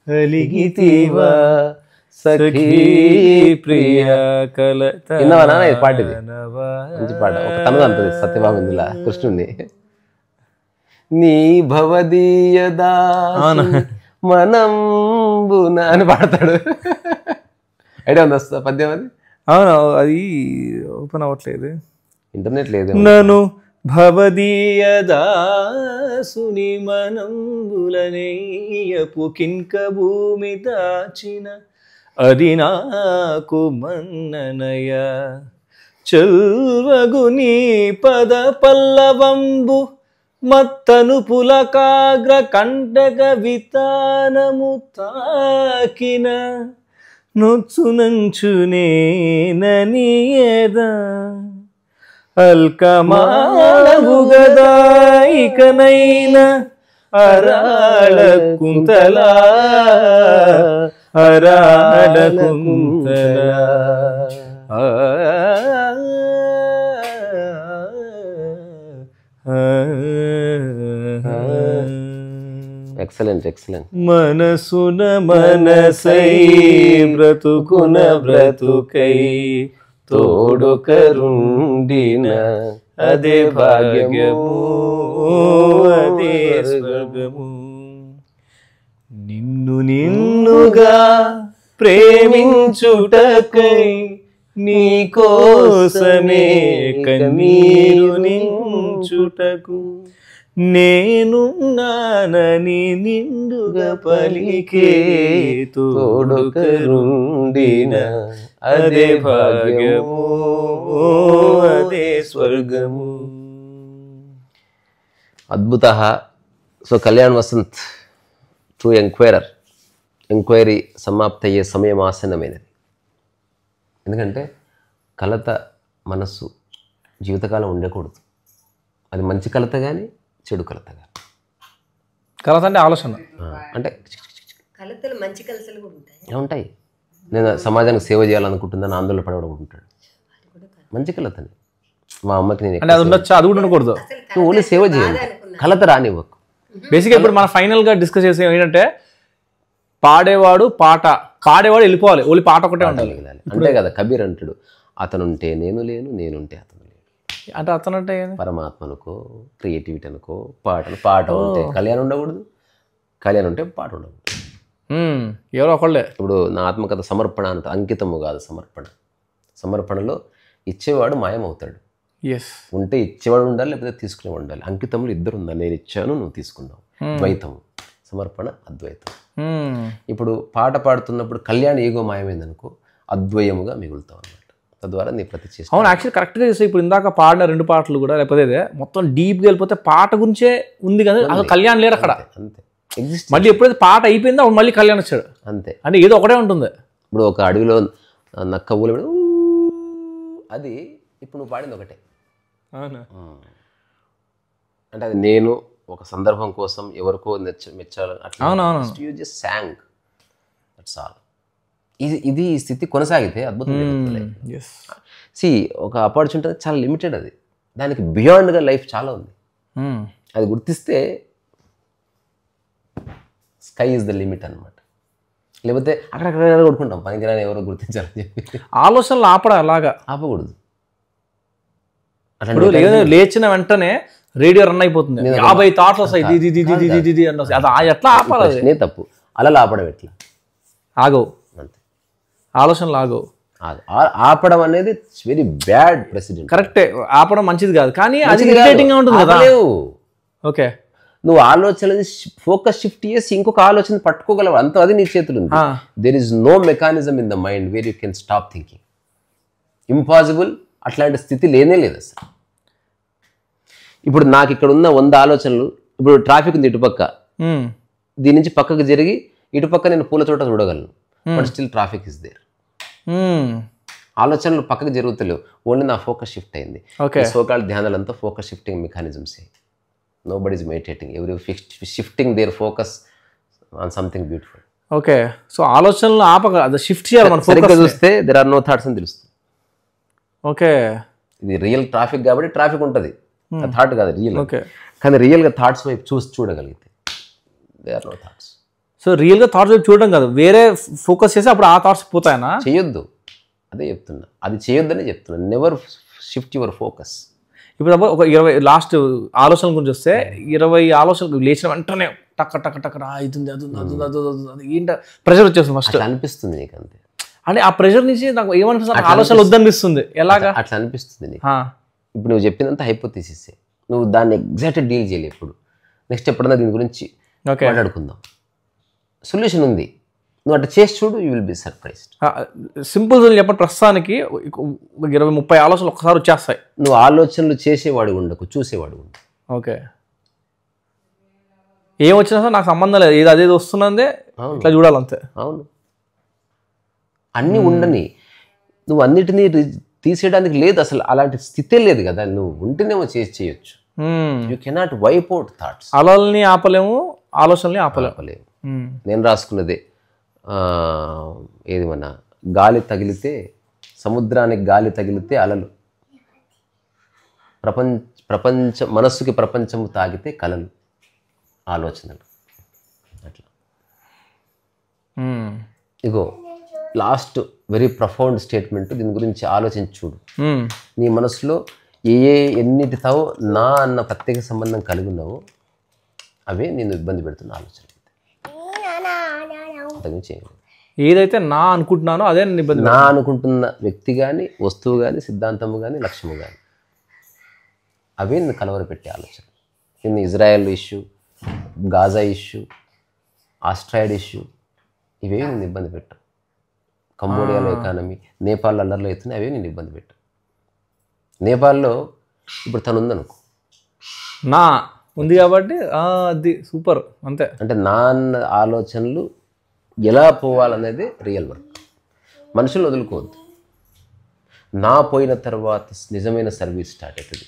అలిగితివా సఖీ ప్రియ కలత పాట. ఇది మంచి పాట. ఒక తనది అంటది సత్యభామందుల కృష్ణుణ్ణి. నీ భవదీయదా మనంబున అని పాడతాడు. ఐడియా ఉంది వస్తా పద్యం అది? అవును, అది ఓపెన్ అవ్వట్లేదు, ఇంటర్నెట్ లేదు. నను భవదీయదాసుని మనంబులనేయపు కింక భూమి దాచిన అది నాకు మన్ననయ చల్వగుని పద పల్లవంబు మత్తను పులకాగ్ర కంటక వితానము తాకిన నొచ్చునంచునేననియదా అల్కమాలవుగదాయికనైన అరాళ కుంతలా అరాళ కుంతలా ఎక్సలెంట్ ఎక్సలెంట్. మనసున మనసై బ్రతుకున బ్రతుకై తోడుకరుండిన అదే భాగ్యము అదే స్వర్గము నిన్ను నిన్నుగా ప్రేమించుటకై నీ కోసమే కన్నీరు నించుటకు నేను నానని నిండుగా పలికే తోడుకరుండిన అదే భాగ్యము అదే స్వర్గము. అద్భుత. So Kalyan Vasant true enquiry సమాప్తి అయ్యే సమయం ఆసన్నమైనది. ఎందుకంటే కలత మనస్సు జీవితకాలం ఉండకూడదు. అది మంచి కలత కానీ చెడు కలత కానీ. కలత అంటే ఆలోచన అంటే కలతలు మంచి కలతలు కూడా ఉంటాయి. ఉంటాయి. నేను సమాజానికి సేవ చేయాలనుకుంటుందని ఆందోళన పడవడం ఉంటాడు. మంచి కలతని మా అమ్మకి నేను అంటే అది ఉండొచ్చు, అది కూడా ఉండకూడదు. నువ్వు ఓన్లీ సేవ చేయాలి, కలత రానివ్వకు. బేసిక్గా ఇప్పుడు మనం ఫైనల్గా డిస్కస్ చేసే ఏంటంటే పాడేవాడు వెళ్ళిపోవాలి, ఓన్లీ పాట ఒకటే ఉండాలి. అంతే కదా కబీర్ అంటాడు, అతనుంటే నేను లేను, నేనుంటే అతను లేను. అంటే అతనంటే పరమాత్మ అనుకో, క్రియేటివిటీ అనుకో, పాట ఉంటే కళ్యాణం ఉండకూడదు, కళ్యాణం ఉంటే పాట ఉండకూడదు. ఎవరో ఒకళ్ళే. ఇప్పుడు నా ఆత్మకథ సమర్పణ అంట, అంకితము కాదు సమర్పణ. సమర్పణలో ఇచ్చేవాడు మాయమవుతాడు. ఉంటే ఇచ్చేవాడు ఉండాలి, లేకపోతే తీసుకునేవాడు ఉండాలి. అంకితములు ఇద్దరు ఉండాలి, నేను ఇచ్చాను నువ్వు తీసుకున్నావు. ద్వైతము, సమర్పణ అద్వైతం. ఇప్పుడు పాట పాడుతున్నప్పుడు కళ్యాణ ఈగో మాయమైందనుకో, అద్వయముగా మిగులుతావు అన్నమాట. తద్వారా నీ ప్రతి చేసి. అవును, యాక్చువల్లీ కరెక్ట్గా చేస్తే ఇప్పుడు ఇందాక పాడిన 2 పాటలు కూడా లేకపోతే మొత్తం డీప్గా వెళ్ళిపోతే పాట గురించే ఉంది కదా, అసలు కళ్యాణ్ లేరు అక్కడ. అంతే. ఎగ్జిస్ట్ మళ్ళీ ఎప్పుడైతే పాట అయిపోయిందో అప్పుడు మళ్ళీ కళ్యాణ్ వచ్చాడు. అంతే. అంటే ఏదో ఒకటే ఉంటుంది. ఇప్పుడు ఒక అడవిలో నక్క ఊళ్ళో అది ఇప్పుడు నువ్వు పాడింది ఒకటే. అవునా? అంటే అది నేను ఒక సందర్భం కోసం ఎవరికో మెచ్చాలని అట్లా. అవునవును. You just song, that's all. ఇది ఈ స్థితి కొనసాగితే అద్భుతం. సి ఒక ఆపర్చునిటీ చాలా లిమిటెడ్, అది దానికి బియాండ్గా లైఫ్ చాలా ఉంది. అది గుర్తిస్తే స్కై ఈజ్ ద లిమిట్ అనమాట. లేకపోతే అక్కడక్కడ కొట్టుకుంటాం పనికిరాని ఎవరో గుర్తించాలని చెప్పి. ఆలోచనలు ఆపడా అలాగా ఆపకూడదు. అట్లా లేచిన వెంటనే రేడియో రన్ అయిపోతుంది, 50 థాట్స్ వస్తాయి, అది ఎట్లా ఆపాలి? అది తప్పు. అలా ఆపడం ఎట్లా? ఆగవు, ఆలోచనలు ఆగవు. ఆపడం అనేది వెరీ బ్యాడ్ ప్రెసిడెంట్. కరెక్టే, ఆపడం మంచిది కాదు, కానీ అది ఇరిటేటింగ్ గా ఉంటుంది కదా. ఓకే, నువ్వు ఆలోచన ఫోకస్ షిఫ్ట్ చేసి ఇంకొక ఆలోచన పట్టుకోగలవు, అంత అది నీ చేతులు ఉంది. There is no mechanism in the mind where you can stop thinking. Impossible. అట్లాంటి స్థితి లేనే లేదు అసలు. ఇప్పుడు నాకు ఇక్కడ ఉన్న 100 ఆలోచనలు, ఇప్పుడు ట్రాఫిక్ ఉంది ఇటుపక్క, దీని నుంచి పక్కకు జరిగి ఇటుపక్క నేను పూల తోట చూడగలను, but still traffic is there. ఆలోచనలు పక్కకు జరుగుతలేవు, ఓన్లీ నా ఫోకస్ షిఫ్ట్ అయింది. సోకాల్ ధ్యానాలంతా focus shifting mechanisms. Nobody is meditating. Every shifting their focus on something beautiful. Okay, so ఆలోచనలు ఆపక అది షిఫ్ట్ చేయాలి మన సరిగ్గా చూస్తే there are no thoughts అని తెలుస్తుంది. ఓకే, ఇది రియల్ ట్రాఫిక్ కాబట్టి ట్రాఫిక్ ఉంటుంది, థాట్ కాదు రియల్. ఓకే, కానీ రియల్గా థాట్స్ వైపు చూడగలిగితే there are no thoughts. So రియల్గా థాట్స్ వైపు చూడడం కాదు, వేరే ఫోకస్ చేసి అప్పుడు ఆ థాట్స్ పోతాయనా? చేయొద్దు, అదే చెప్తున్నా, అది చేయొద్దనే చెప్తున్నా. Never shift your focus. ఇప్పుడు ఒక 20 లాస్ట్ ఆలోచనల గురించి వస్తే 20 ఆలోచనలు లేచిన వెంటనే టక్క టక్క టక్క అవుతుంది, అది ఏంట ప్రెషర్ వచ్చేస్తుంది ఫస్ట్ అనిపిస్తుంది నీకు. అంతే. అంటే ఆ ప్రెషర్ నుంచి నాకు ఏమనిపిస్తుంది, ఆలోచనలు వద్దనిపిస్తుంది. ఎలాగా అట్లా అనిపిస్తుంది నీకు. ఇప్పుడు నువ్వు చెప్పిందంతా హైపోథీసిస్, నువ్వు దాన్ని ఎగ్జాక్ట్ డీల్ చేయలేవు. ఇప్పుడు నెక్స్ట్ ఎప్పుడన్నా దీని గురించి మాట్లాడుకుందాం. సొల్యూషన్ ఉంది, నువ్వు అట్లా చేసి చూడు, you will be surprised. Simple చెప్పండి, ప్రస్తుతానికి 20-30 ఆలోచనలు ఒక్కసారి వచ్చేస్తాయి. నువ్వు ఆలోచనలు చేసేవాడు ఉండకు, చూసేవాడు ఉండు. ఓకే, ఏం వచ్చినా సార్ నాకు సంబంధం లేదు, ఏది అదేది వస్తున్నదే ఇట్లా చూడాలంతే. అవును, అన్నీ ఉండని, నువ్వు అన్నిటినీ తీసేయడానికి లేదు అసలు, అలాంటి స్థితే లేదు కదా. నువ్వు ఉంటేనేమో చేయొచ్చు. You cannot wipe out thoughts. అలల్ని ఆపలేము, ఆలోచనల్ని ఆపలేము. నేను రాసుకున్నదే, ఏది మన గాలి తగిలితే, సముద్రానికి గాలి తగిలితే అలలు, ప్రపంచ మనస్సుకి ప్రపంచము తాగితే కలలు, ఆలోచనలు. అట్లా ఇగో లాస్ట్ వెరీ ప్రొఫౌండ్ స్టేట్మెంట్. దీని గురించి ఆలోచించి చూడు. నీ మనసులో ఎన్నిటితో నా అన్న ప్రత్యేక సంబంధం కలిగి ఉన్నావో అవే నేను ఇబ్బంది పెడుతున్న ఆలోచన. ఏదైతే నా అనుకుంటున్నానో అదే ఇబ్బంది. నా అనుకుంటున్న వ్యక్తి కానీ, వస్తువు కానీ, సిద్ధాంతము కానీ, లక్ష్యము కానీ, అవే నిన్ను కలవరపెట్టే ఆలోచన. నిన్ను Israel issue, Gaza issue, asteroid issue, ఇవే నేను ఇబ్బంది పెట్టాను. కంబోడియాలో ఎకానమీ, నేపాల్లో అల్లర్లో అవుతున్నాయి, అవే నేను ఇబ్బంది పెట్టాను. నేపాల్లో ఇప్పుడు తను ఉందనుకో, నా ఉంది కాబట్టి అది సూపర్ అంతే. అంటే నా ఆలోచనలు ఎలా పోవాలనేది రియల్ వర్క్. మనుషులు వదులుకోవద్దు. నా పోయిన తర్వాత నిజమైన సర్వీస్ స్టార్ట్ అవుతుంది.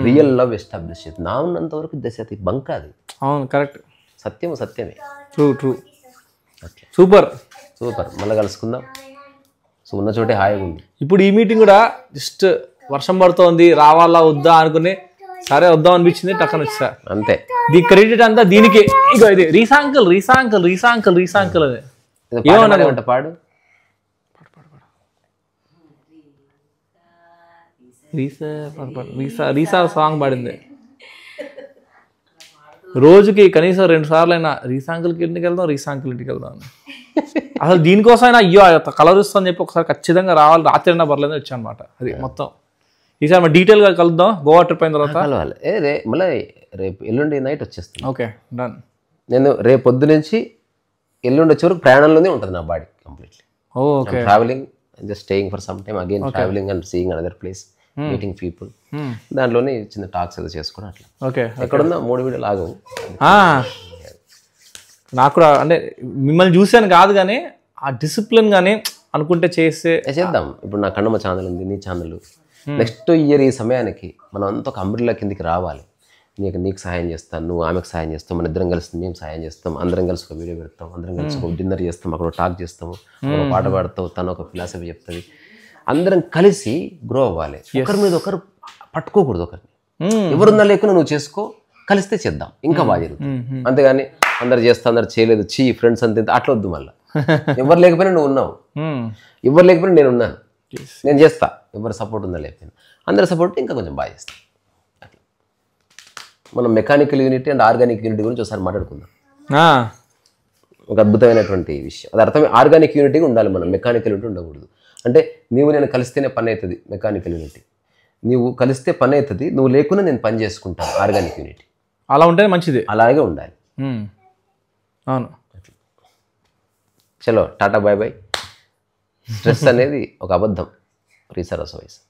రియల్ లవ్ ఎస్టాబ్లిష్ అవుతుంది. నా ఉన్నంత వరకు దశతి బంక అది. అవును, కరెక్ట్. సత్యము సత్యమే. ట్రూ. సూపర్. మళ్ళీ కలుసుకుందాం. సో ఉన్న చోటే హాయిగా ఉంది. ఇప్పుడు ఈ మీటింగ్ కూడా జస్ట్ వర్షం పడుతోంది, రావాలా వద్దా అనుకుని సరే వద్దాం అనిపించింది, టక్కన వచ్చా అంతే. ది క్రెడిట్ అంతా దీనికి. ఇగో ఇది రీసాంకల్ అది ఏమన్నా పాడు. రీసా సాంగ్ పాడింది. రోజుకి కనీసం 2 సార్లు అయినా రీసాంకులకి ఇంటికి వెళ్దాం. అసలు దీనికోసం అయినా అయ్యో కలర్ ఇస్తుందని చెప్పి ఒకసారి ఖచ్చితంగా రావాలి, రాత్రి అయినా పర్లేదు వచ్చా అనమాట. అది మొత్తం ఈసారి మనం డీటెయిల్గా కలుద్దాం. గోవా ట్రిప్ అయిన తర్వాత మళ్ళీ రేపు ఎల్లుండి నైట్ వచ్చేస్తాను. Okay, done. నేను రేపు పొద్దు నుంచి ఎల్లుండి వచ్చే వరకు ప్రయాణంలోనే ఉంటుంది నా body completely. Okay, travelling, just staying for some time, again travelling and seeing another place, meeting people. దాంట్లోనే చిన్న టాక్స్ ఏదో చేసుకోవడం అట్లా. ఓకే, ఎక్కడున్నా 3 వీడియోలు ఆగవు. నాకు కూడా అంటే మిమ్మల్ని చూశాను కాదు కానీ ఆ డిసిప్లిన్ కానీ అనుకుంటే చేస్తే చేద్దాం. ఇప్పుడు నా కన్నమ్మ ఛానల్ ఉంది, నీ ఛానల్. నెక్స్ట్ ఇయర్ ఈ సమయానికి మనం అంతా ఒక అంబ్రిల్లా కిందికి రావాలి. నీకు సహాయం చేస్తాను, నువ్వు ఆమెకు సహాయం చేస్తాం, మన ఇద్దరం కలిసి మేము సహాయం చేస్తాం, అందరం కలిసి ఒక వీడియో పెడతాం, అందరం కలిసి ఒక డిన్నర్ చేస్తాం, అక్కడ టాక్ చేస్తాము, ఒక పాట పాడతావు, తను ఒక ఫిలాసఫీ చెప్తుంది, అందరం కలిసి గ్రో అవ్వాలి. ఒకరి మీద ఒకరు పట్టుకోకూడదు. ఒకరిని ఎవరున్నా లేకుండా నువ్వు చేసుకో, కలిస్తే చేద్దాం, ఇంకా బాగా జరుగుతుంది. అంతేగాని అందరు చేస్తా అందరు చేయలేదు ఫ్రెండ్స్ అంతే అట్లా వద్దు. మళ్ళీ ఎవరు లేకపోయినా నువ్వు ఉన్నావు, ఎవరు లేకపోయినా నేను ఉన్నాను, నేను చేస్తా. ఎవరు సపోర్ట్ ఉందా లేకపోయినా అందరి సపోర్ట్ ఇంకా కొంచెం బాగా చేస్తాం. అట్లా మనం mechanical unity and organic unity గురించి ఒకసారి మాట్లాడుకుందాం. ఒక అద్భుతమైనటువంటి విషయం అది అర్థం. ఆర్గానిక్ యూనిటీగా ఉండాలి మనం, మెకానికల్ యూనిటీ ఉండకూడదు. అంటే నీవు నేను కలిస్తేనే పని అవుతుంది మెకానికల్ యూనిటీ. నీవు కలిస్తే పని అవుతుంది, నువ్వు లేకుండా నేను పని చేసుకుంటాను ఆర్గానిక్ యూనిటీ. అలా ఉంటేనే మంచిది, అలాగే ఉండాలి. అవును. చలో టాటా బాయ్ బాయ్. స్ట్రెస్ అనేది ఒక అబద్ధం, రీసరస్ వయసు.